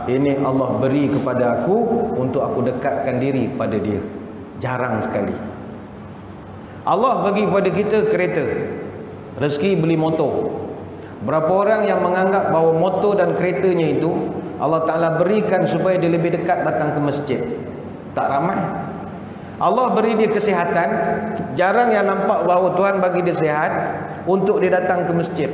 ini Allah beri kepada aku untuk aku dekatkan diri pada dia. Jarang sekali. Allah bagi kepada kita kereta, rezeki beli motor. Berapa orang yang menganggap bahawa motor dan keretanya itu Allah Ta'ala berikan supaya dia lebih dekat datang ke masjid? Tak ramai. Allah beri dia kesihatan. Jarang yang nampak bahawa Tuhan bagi dia sihat untuk dia datang ke masjid.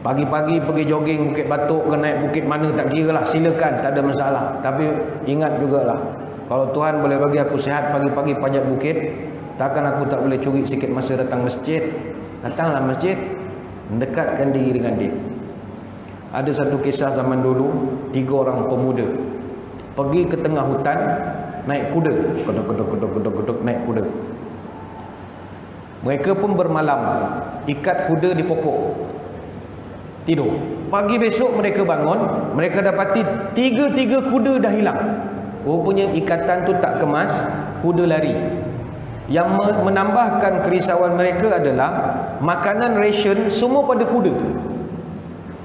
Pagi-pagi pergi jogging Bukit Batok ke naik bukit mana tak kira lah, silakan, tak ada masalah. Tapi ingat jugalah, kalau Tuhan boleh bagi aku sihat pagi-pagi panjat bukit, takkan aku tak boleh curi sikit masa datang masjid. Datanglah masjid, mendekatkan diri dengan dia. Ada satu kisah zaman dulu, 3 orang pemuda pergi ke tengah hutan naik kuda, kedok naik kuda. Mereka pun bermalam, ikat kuda di pokok, tidur. Pagi besok mereka bangun, mereka dapati 3 kuda dah hilang. Rupanya ikatan tu tak kemas, kuda lari. Yang menambahkan kerisauan mereka adalah makanan ration semua pada kuda.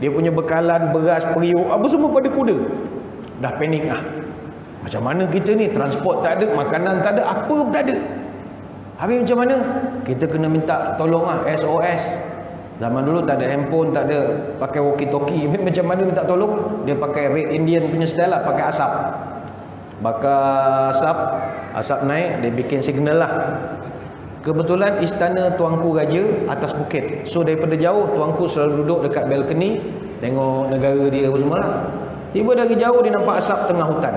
Dia punya bekalan, beras, periuk, apa semua pada kuda. Dah panik lah. Macam mana kita ni, transport tak ada, makanan tak ada, apa pun tak ada. Habis macam mana? Kita kena minta tolong lah, SOS. Zaman dulu tak ada handphone, tak ada pakai walkie-talkie. Macam mana minta tolong? Dia pakai Red Indian punya style lah, pakai asap. Bakar asap naik, dia bikin signal lah. Kebetulan istana tuanku raja atas bukit. So daripada jauh tuanku selalu duduk dekat balkoni, tengok negara dia apa semua lah. Tiba dari jauh dia nampak asap tengah hutan.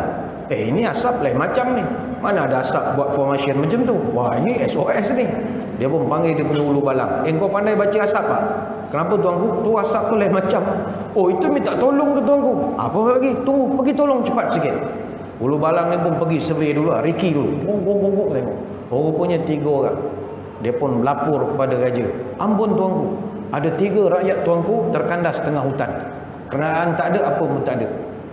Ini asap lain macam ni. Mana ada asap buat formation macam tu? Wah, ini SOS ni. Dia pun panggil dia punya ulu balang. Kau pandai baca asap tak? Kenapa tuanku? Tu asap tu lain macam. Oh, itu minta tolong tu tuanku. Apa lagi? Tunggu, pergi tolong cepat sikit. Ulu balang ni pun pergi survey dulu lah, Ricky dulu. Bongkok tengok. Oh, rupanya 3 orang. Dia pun melapor kepada raja. Ampun tuanku, ada 3 rakyat tuanku terkandas tengah hutan. Kenderaan tak ada, apa pun tak ada.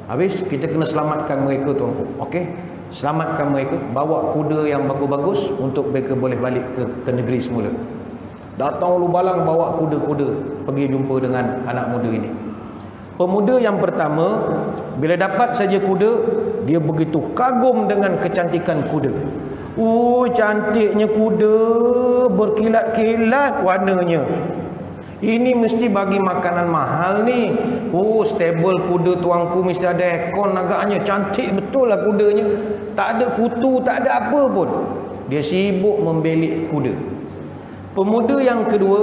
Habis kita kena selamatkan mereka tuanku. Okey, selamatkan mereka, bawa kuda yang bagus-bagus untuk mereka boleh balik ke negeri semula. Datang ulu balang bawa kuda-kuda pergi jumpa dengan anak muda ini. Pemuda yang pertama, bila dapat saja kuda, dia begitu kagum dengan kecantikan kuda. Cantiknya kuda, berkilat-kilat warnanya. Ini mesti bagi makanan mahal ni. Stable kuda tuanku, mesti ada aircon agaknya. Cantik betul lah kudanya. Tak ada kutu, tak ada apa pun. Dia sibuk membelik kuda. Pemuda yang kedua,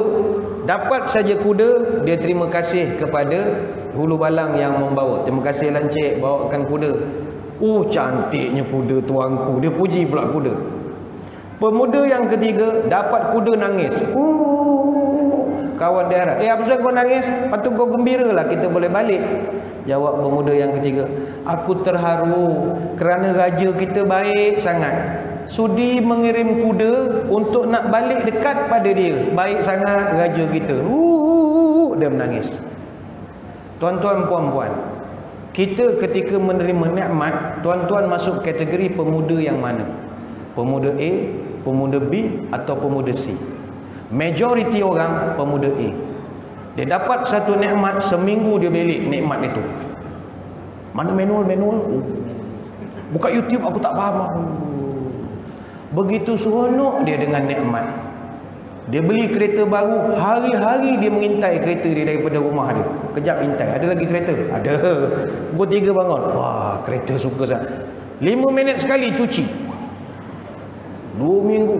dapat saja kuda, dia terima kasih kepada hulu balang yang membawa. Terima kasih lancik bawakan kuda. Cantiknya kuda tuanku. Dia puji pula kuda. Pemuda yang ketiga dapat kuda, nangis. Kawan dia harap, apa sebab kau nangis? Patut kau gembiralah, kita boleh balik. Jawab pemuda yang ketiga, aku terharu kerana raja kita baik sangat. Sudi mengirim kuda untuk nak balik dekat pada dia. Baik sangat raja kita. Dia menangis. Tuan-tuan, puan-puan, kita ketika menerima nikmat, tuan-tuan masuk kategori pemuda yang mana? Pemuda A, pemuda B atau pemuda C? Majoriti orang pemuda A. Dia dapat satu nikmat, seminggu dia belik nikmat itu. Mana manual? Buka YouTube aku tak faham. Begitu seronok dia dengan nikmat. Dia beli kereta baru, hari-hari dia mengintai kereta dia daripada rumah dia. Kejap intai, ada lagi kereta? Ada. Pukul 3 bangun. Wah, kereta suka sangat. 5 minit sekali cuci. 2 minggu.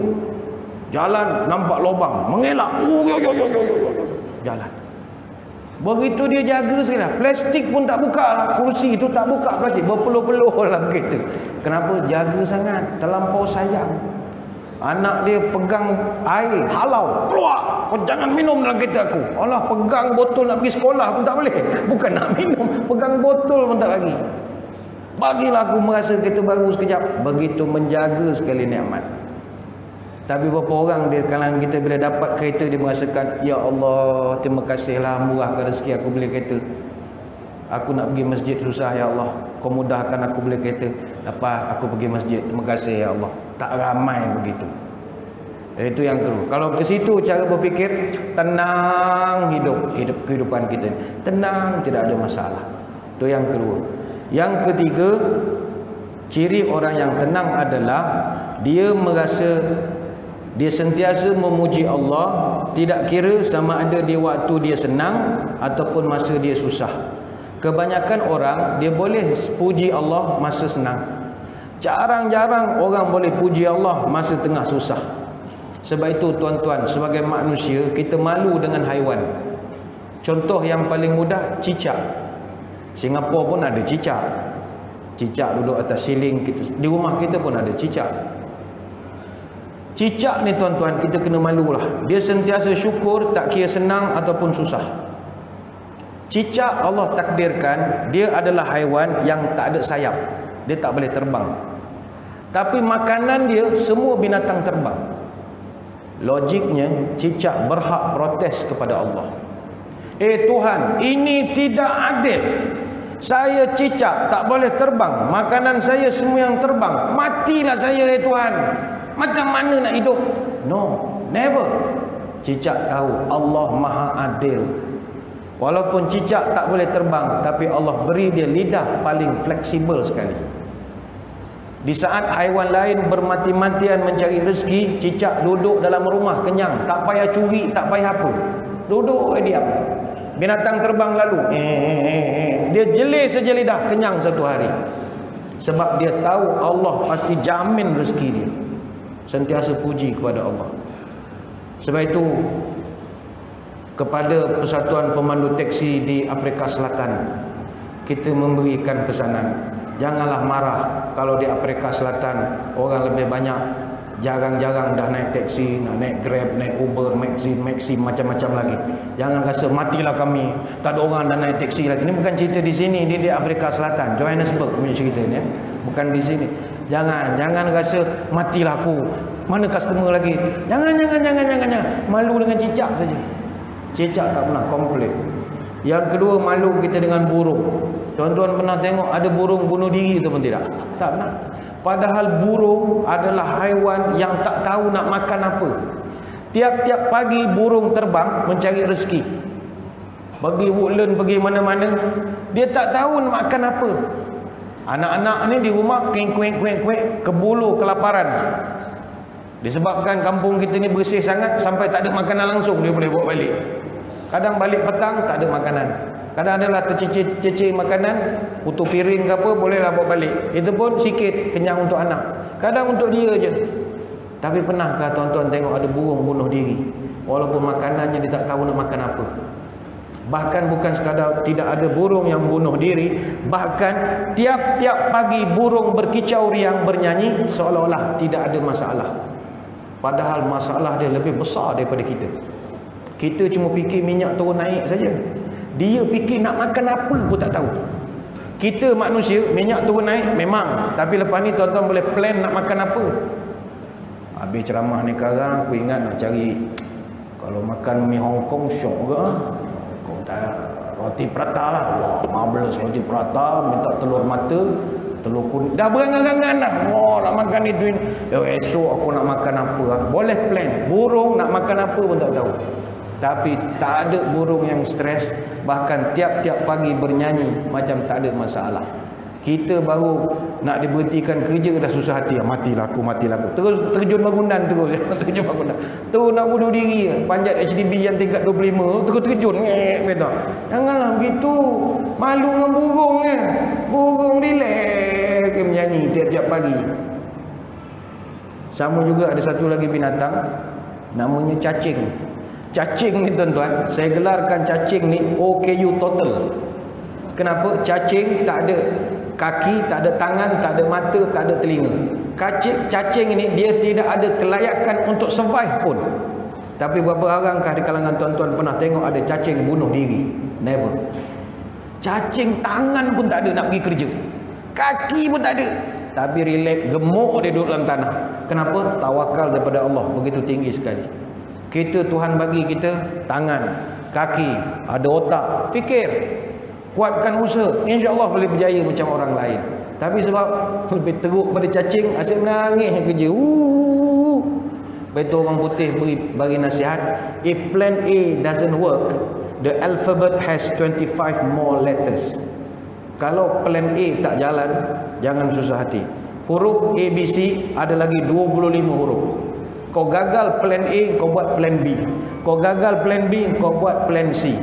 Jalan nampak lubang, mengelak. Jalan. Begitu dia jaga sekali. Plastik pun tak buka lah. Kursi tu tak buka plastik. Berpeluh-peluh dalam kereta. Kenapa? Jaga sangat. Terlampau sayang. Anak dia pegang air, halau, keluar. Kau jangan minum dalam kereta aku. Allah, pegang botol nak pergi sekolah pun tak boleh. Bukan nak minum, pegang botol pun tak bagi. Bagilah aku merasa kereta baru sekejap. Begitu menjaga sekali nikmat. Tapi berapa orang di kalangan kita bila dapat kereta dia merasakan, ya Allah, terima kasihlah murahkan rezeki aku beli kereta. Aku nak pergi masjid susah, ya Allah, kau mudahkan aku beli kereta. Dapat aku pergi masjid, terima kasih ya Allah. Tak ramai begitu. Itu yang kedua. Kalau ke situ cara berfikir, tenang kehidupan kita. Tenang, tidak ada masalah. Itu yang kedua. Yang ketiga, ciri orang yang tenang adalah dia merasa dia sentiasa memuji Allah, tidak kira sama ada di waktu dia senang ataupun masa dia susah. Kebanyakan orang dia boleh puji Allah masa senang. Jarang-jarang orang boleh puji Allah masa tengah susah. Sebab itu tuan-tuan, sebagai manusia kita malu dengan haiwan. Contoh yang paling mudah, cicak. Singapura pun ada cicak. Cicak duduk atas siling kita, di rumah kita pun ada cicak. Cicak ni tuan-tuan, kita kena malulah. Dia sentiasa syukur tak kira senang ataupun susah. Cicak Allah takdirkan dia adalah haiwan yang tak ada sayap. Dia tak boleh terbang. Tapi makanan dia semua binatang terbang. Logiknya cicak berhak protes kepada Allah. Tuhan, ini tidak adil. Saya cicak tak boleh terbang, makanan saya semua yang terbang. Matilah saya Tuhan. Macam mana nak hidup? No, never. Cicak tahu Allah Maha Adil. Walaupun cicak tak boleh terbang, tapi Allah beri dia lidah paling fleksibel sekali. Di saat haiwan lain bermati-matian mencari rezeki, cicak duduk dalam rumah kenyang, tak payah curi, tak payah apa. Duduk diam. Binatang terbang lalu, dia jelir saja lidah, kenyang satu hari. Sebab dia tahu Allah pasti jamin rezeki dia. Sentiasa puji kepada Allah. Sebab itu kepada Persatuan Pemandu Teksi di Afrika Selatan, kita memberikan pesanan, janganlah marah kalau di Afrika Selatan orang lebih banyak jarang-jarang dah naik teksi, nak naik Grab, naik Uber, Maxim, macam-macam lagi. Jangan rasa matilah kami, tak ada orang dah naik teksi lagi. Ini bukan cerita di sini, ini di Afrika Selatan, Johannesburg punya cerita ni, bukan di sini. Jangan rasa matilah aku, mana customer lagi. Jangan. Malu dengan cicak saja. Cicak tak pernah komplain. Yang kedua, malu kita dengan burung. Tuan-tuan pernah tengok ada burung bunuh diri tu pun tidak? Tak pernah. Padahal burung adalah haiwan yang tak tahu nak makan apa. Tiap-tiap pagi burung terbang mencari rezeki. Pergi woodland, pergi mana-mana. Dia tak tahu nak makan apa. Anak-anak ni di rumah kuek-kuek, kebulu kelaparan. Disebabkan kampung kita ni bersih sangat, sampai tak ada makanan langsung dia boleh bawa balik. Kadang balik petang tak ada makanan. Kadang adalah tercicir makanan, putu piring ke apa, bolehlah bawa balik. Itu pun sikit, kenyang untuk anak. Kadang untuk dia je. Tapi pernahkah tuan-tuan tengok ada burung bunuh diri? Walaupun makanannya dia tak tahu nak makan apa. Bahkan bukan sekadar tidak ada burung yang bunuh diri, bahkan tiap-tiap pagi burung berkicau riang bernyanyi seolah-olah tidak ada masalah. Padahal masalah dia lebih besar daripada kita. Kita cuma fikir minyak turun naik saja. Dia fikir nak makan apa pun tak tahu. Kita manusia minyak turun naik memang, tapi lepas ni tuan-tuan boleh plan nak makan apa. Habis ceramah ni sekarang aku ingat nak cari, kalau makan mi Hong Kong syok ke. Roti prata lah. Wah, marvelous roti prata, minta telur mata, telur kuning. Dah berangan-angan dah. Wah, nak makan itu ini. Esok aku nak makan apa? Boleh plan. Burung nak makan apa pun tak tahu. Tapi tak ada burung yang stres. Bahkan tiap-tiap pagi bernyanyi macam tak ada masalah. Kita baru nak diberhentikan kerja dah susah hati. Matilah aku. Terus terjun bangunan terus. Terjun bangunan. Terus nak bunuh diri. Panjat HDB yang tingkat 25. Terus terjun. Janganlah begitu. Malu dengan burung kan. Burung relax menyanyi tiap-tiap pagi. Sama juga ada satu lagi binatang. Namanya cacing. Cacing ni tuan-tuan, saya gelarkan cacing ni OKU total. Kenapa? Cacing tak ada kaki, tak ada tangan, tak ada mata, tak ada telinga. Cacing ini dia tidak ada kelayakan untuk survive pun. Tapi berapa orangkah di kalangan tuan-tuan pernah tengok ada cacing bunuh diri? Never. Cacing tangan pun tak ada nak pergi kerja. Kaki pun tak ada. tapi relax, gemuk dia duduk dalam tanah. Kenapa? Tawakal daripada Allah begitu tinggi sekali. Kita, Tuhan bagi kita tangan, kaki, ada otak, fikir, kuatkan usaha, insya-Allah boleh berjaya macam orang lain. Tapi sebab lebih teruk pada cacing, asyik menangis kerja. Betul orang putih bagi nasihat, if plan A doesn't work, the alphabet has 25 more letters. Kalau plan A tak jalan, jangan susah hati. Huruf A, B, C ada lagi 25 huruf. Kau gagal plan A, kau buat plan B. Kau gagal plan B, kau buat plan C.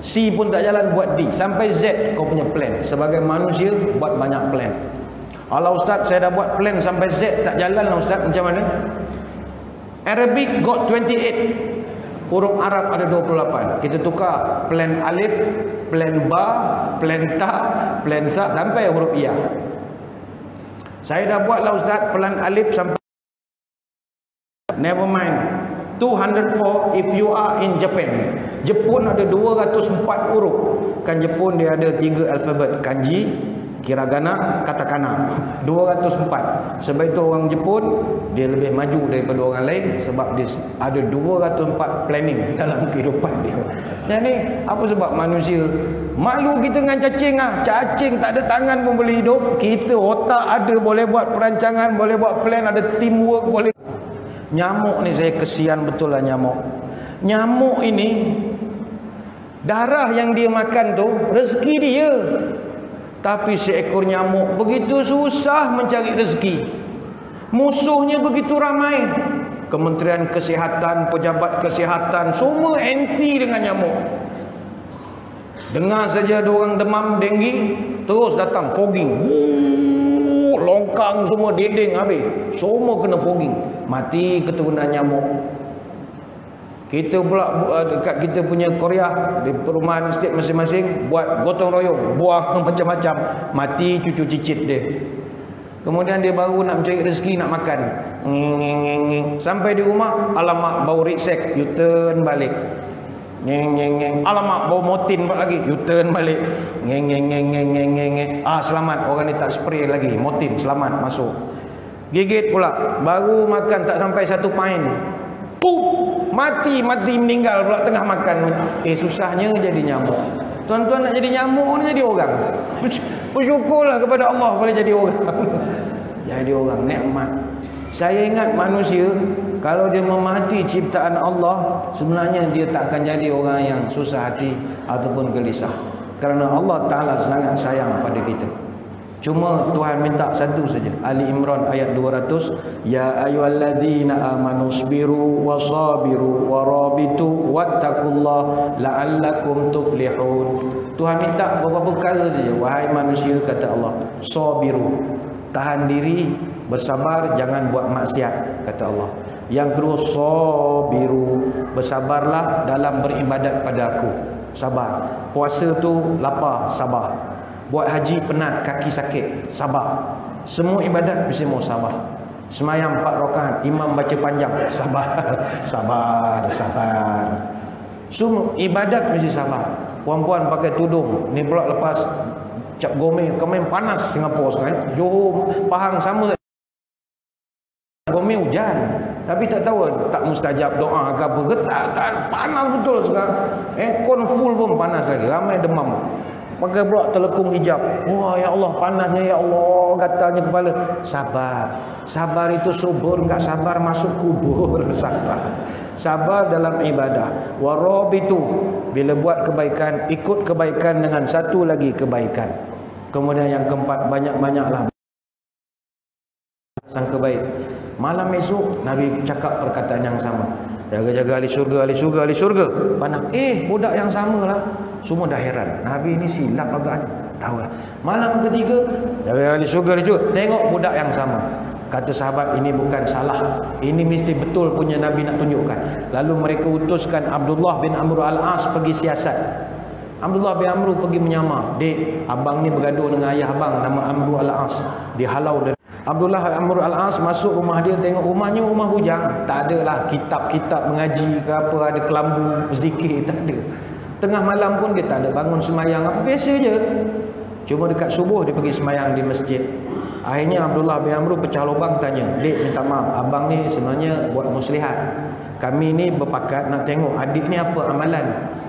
C pun tak jalan, buat D. Sampai Z kau punya plan. Sebagai manusia, buat banyak plan. Kalau Ustaz, saya dah buat plan sampai Z tak jalan lah Ustaz, macam mana? Arabic got 28. Huruf Arab ada 28. Kita tukar plan alif, plan ba, plan ta, plan sa sampai huruf ya. Saya dah buat lah Ustaz plan alif sampai, never mind. 204 if you are in Japan. Jepun ada 204 huruf. Kan Jepun dia ada 3 alfabet, kanji, hiragana, katakana. 204. Sebab itu orang Jepun dia lebih maju daripada orang lain sebab dia ada 204 planning dalam kehidupan dia. Jadi apa sebab manusia malu kita dengan cacing ah. Cacing tak ada tangan pun boleh hidup. Kita otak ada, boleh buat perancangan, boleh buat plan, ada teamwork, boleh. Nyamuk ni saya kesian betul lah nyamuk. Nyamuk ini darah yang dia makan tu rezeki dia. Tapi seekor nyamuk begitu susah mencari rezeki. Musuhnya begitu ramai. Kementerian Kesihatan, pejabat kesihatan semua anti dengan nyamuk. Dengar saja ada orang demam denggi, terus datang fogging. Longkang semua, dinding habis. Semua kena fogging. Mati keturunan nyamuk. Kita pula dekat kita punya Korea, di perumahan estate masing-masing buat gotong royong, buang macam-macam, mati cucu cicit dia. Kemudian dia baru nak mencari rezeki, nak makan. Sampai di rumah, alamak bau riksek, U-turn balik. Alamak bau motin lagi, U-turn balik. Selamat, orang ni tak spray lagi, motin selamat masuk. Gigit pula, baru makan tak sampai 1 pint. Pup, mati meninggal pula tengah makan. Susahnya jadi nyamuk. Tuan-tuan nak jadi nyamuk ni jadi orang. Bersyukurlah kepada Allah boleh jadi orang. Jadi orang, nikmat. Saya ingat manusia kalau dia memahati ciptaan Allah, sebenarnya dia tak akan jadi orang yang susah hati ataupun gelisah. Kerana Allah Ta'ala sangat sayang pada kita. Cuma Tuhan minta satu saja. Ali Imran ayat 200, ya ayyuhalladzina amanu sabiru wasabiru warabitu wattaqullah la'allakum tuflihun. Tuhan minta beberapa perkara saja. Wahai manusia, kata Allah, sabiru, tahan diri, bersabar, jangan buat maksiat, kata Allah. Yang kedua, sabiru, bersabarlah dalam beribadat pada aku. Sabar. Puasa tu lapar, sabar. Buat haji penat, kaki sakit, sabar. Semua ibadat mesti mau sabar. Semayang 4 rakaat, imam baca panjang, sabar. Sabar. Semua ibadat mesti sabar. Puan-puan pakai tudung, ni pula lepas cap gome, kemain panas Singapura sekarang. Johor, Pahang sama. Gome hujan, tapi tak tahu tak mustajab doa ke apa ke, tak panas betul sekarang. Aircon full pun panas lagi, ramai demam. Pakai pula telekung hijab. Wah, ya Allah, panasnya, ya Allah, gatalnya kepala. Sabar. Sabar itu subur, enggak sabar masuk kubur. Sabar dalam ibadah. Warabitu, bila buat kebaikan, ikut kebaikan dengan satu lagi kebaikan. Kemudian yang keempat, banyak-banyaklah sangka baik. Malam esok Nabi cakap perkataan yang sama. Jaga-jaga ahli syurga, ahli syurga, ahli syurga. Pandang, budak yang sama lah. Semua dah heran. Nabi ni silap agaknya. Tahu lah. Malam ketiga, jaga ahli syurga, ahli syurga. Tengok budak yang sama. Kata sahabat, ini bukan salah. Ini mesti betul punya Nabi nak tunjukkan. Lalu mereka utuskan Abdullah bin Amr al-As pergi siasat. Abdullah bin Amr pergi menyamar. Dek, abang ni bergaduh dengan ayah abang nama Amr al-As. Dihalau dari Abdullah Amr al-As masuk rumah dia, tengok rumahnya rumah bujang. Tak ada lah kitab-kitab mengaji ke apa, ada kelambu zikir, tak ada. Tengah malam pun dia tak ada bangun semayang, apa biasa je. Cuma dekat subuh dia pergi semayang di masjid. Akhirnya Abdullah bin Amru pecah lubang tanya, "Dek, minta maaf, abang ni sebenarnya buat muslihat. Kami ni berpakat nak tengok adik ni apa amalan.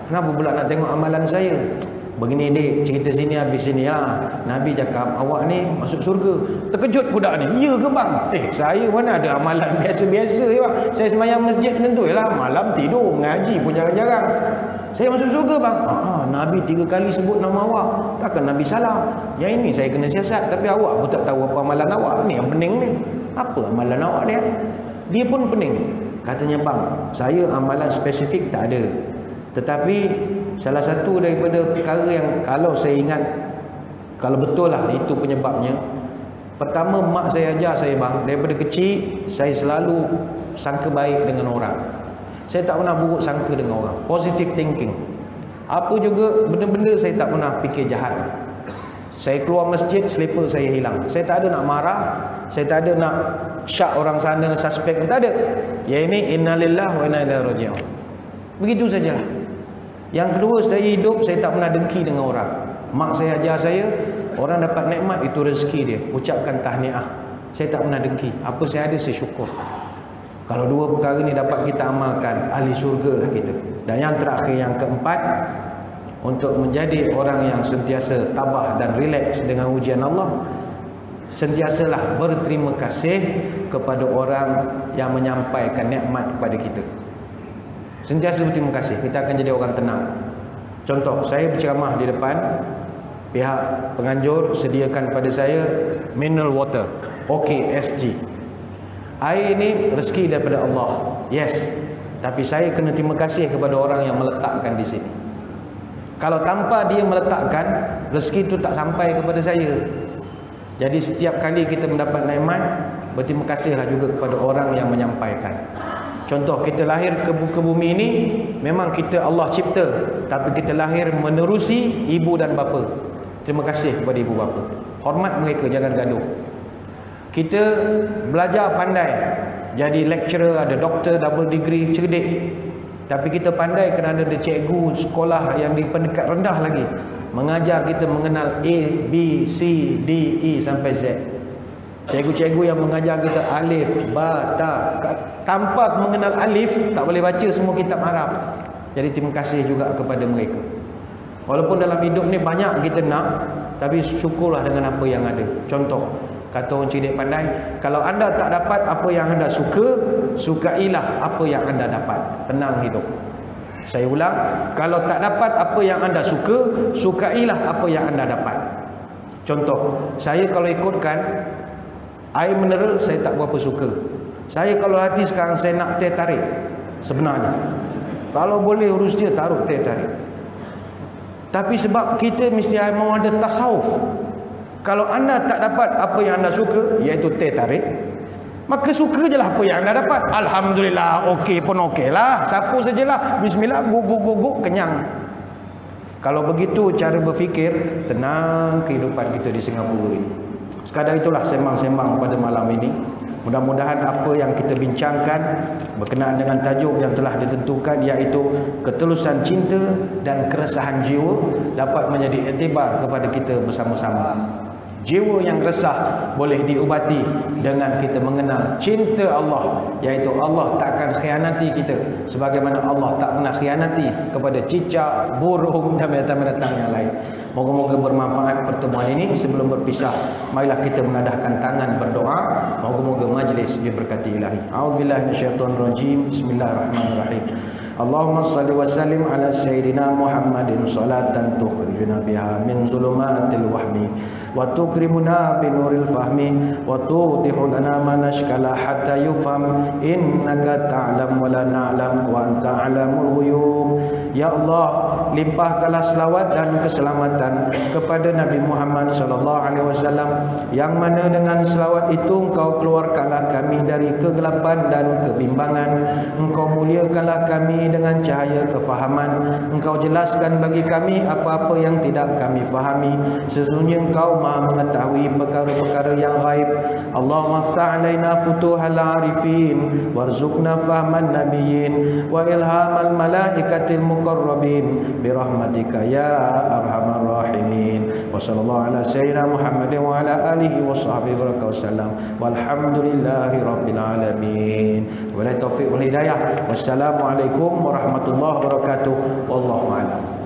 Kenapa pula nak tengok amalan saya?" "Begini dek, cerita sini habis sini ya. Nabi cakap awak ni masuk surga." Terkejut budak ni. "Ya ke bang?" Saya mana ada amalan biasa-biasa ya bang. Saya semayang masjid macam tu lah. Malam tidur, mengaji pun jarang-jarang. Saya masuk surga bang. Nabi 3 kali sebut nama awak. Takkan Nabi salah? Yang ini saya kena siasat. Tapi awak pun tak tahu apa amalan awak. Ni yang pening ni. Apa amalan awak dia? Dia pun pening. Katanya, "Bang, saya amalan spesifik tak ada. Tetapi salah satu daripada perkara yang kalau saya ingat, kalau betul lah itu penyebabnya. Pertama, mak saya ajar saya bang, daripada kecil saya selalu sangka baik dengan orang. Saya tak pernah buruk sangka dengan orang. Positive thinking. Apa juga benda-benda saya tak pernah fikir jahat. Saya keluar masjid, selipar saya hilang. Saya tak ada nak marah, saya tak ada nak syak orang sana, suspek, tak ada. Ya ini innalillahi wa inna ilaihi raji'un. Begitu sajalah. Yang kedua, saya hidup saya tak pernah dengki dengan orang. Mak saya ajar saya, orang dapat nikmat itu rezeki dia. Ucapkan tahniah. Saya tak pernah dengki. Apa saya ada saya syukur. Kalau dua perkara ni dapat kita amalkan, ahli syurga lah kita. Dan yang terakhir, yang keempat, untuk menjadi orang yang sentiasa tabah dan rileks dengan ujian Allah, sentiasalah berterima kasih kepada orang yang menyampaikan nikmat kepada kita. Sentiasa berterima kasih, kita akan jadi orang tenang. Contoh, saya berceramah di depan, pihak penganjur sediakan kepada saya mineral water, OKSG. Air ini rezeki daripada Allah. Yes. Tapi saya kena terima kasih kepada orang yang meletakkan di sini. Kalau tanpa dia meletakkan, rezeki itu tak sampai kepada saya. Jadi setiap kali kita mendapat nikmat, berterima kasihlah juga kepada orang yang menyampaikan. Contoh, kita lahir ke bumi ini, memang kita Allah cipta, tapi kita lahir menerusi ibu dan bapa. Terima kasih kepada ibu bapa. Hormat mereka, jangan gaduh. Kita belajar pandai, jadi lecturer, ada doktor, double degree, cerdik. Tapi kita pandai kerana ada cikgu sekolah yang di peringkat rendah lagi mengajar kita mengenal A, B, C, D, E sampai Z. Cikgu-cikgu yang mengajar kita alif, ba, ta. Tanpa mengenal alif, tak boleh baca semua kitab Arab. Jadi terima kasih juga kepada mereka. Walaupun dalam hidup ni banyak kita nak, tapi syukurlah dengan apa yang ada. Contoh, kata orang cerdik pandai, kalau anda tak dapat apa yang anda suka, sukailah apa yang anda dapat. Tenang hidup. Saya ulang, kalau tak dapat apa yang anda suka, sukailah apa yang anda dapat. Contoh, saya kalau ikutkan air mineral, saya tak berapa suka. Saya kalau hati sekarang saya nak teh tarik. Sebenarnya kalau boleh urus dia, taruh teh tarik. Tapi sebab kita mesti mau ada tasawuf. Kalau anda tak dapat apa yang anda suka, iaitu teh tarik, maka suka je lah apa yang anda dapat. Alhamdulillah, okey pun okey lah, sapu sajalah, bismillah, guguk, kenyang. Kalau begitu cara berfikir, tenang kehidupan kita di Singapura ini. Sekadar itulah sembang-sembang pada malam ini. Mudah-mudahan apa yang kita bincangkan berkenaan dengan tajuk yang telah ditentukan, iaitu ketulusan cinta dan keresahan jiwa, dapat menjadi iktibar kepada kita bersama-sama. Jiwa yang resah boleh diubati dengan kita mengenal cinta Allah, iaitu Allah takkan khianati kita sebagaimana Allah tak pernah khianati kepada cicak, burung dan binatang-binatang yang lain. Moga-moga bermanfaat pertemuan ini. Sebelum berpisah, marilah kita mengadahkan tangan berdoa. Moga-moga majlis diberkati Ilahi. A'udzubillahi minasyaitonirrajim. Bismillahirrahmanirrahim. Allahumma salli wa sallim ala sayyidina Muhammadin salatan tukhrijuna biha min zulumatil wahmi wa tukrimuna bi nuril fahmi wa tudihu lana ma nashkala hatta yufham innaka ta'lam wa la na'lam wa anta 'alamul ghuyub. Ya Allah, limpahkanlah selawat dan keselamatan kepada Nabi Muhammad sallallahu alaihi wasallam, yang mana dengan selawat itu Engkau keluarkanlah kami dari kegelapan dan kebimbangan. Engkau muliakanlah kami dengan cahaya kefahaman. Engkau jelaskan bagi kami apa-apa yang tidak kami fahami. Sesungguhnya Engkau Maha mengetahui perkara-perkara yang ghaib. Allahumma aftah alaina futuhal arifin warzuqna fahman nabiyyin wa ilhamal malaikatil muqarrabin birahmatika ya arhamar rahimin. Wa sallallahu ala sayyidina Muhammad wa ala alihi wa sahbihi wa sallam. Walhamdulillahi rabbil alamin. Wa la taufiq wal hidayah. Wassalamualaikum warahmatullahi wabarakatuh. Wallahu a'lam.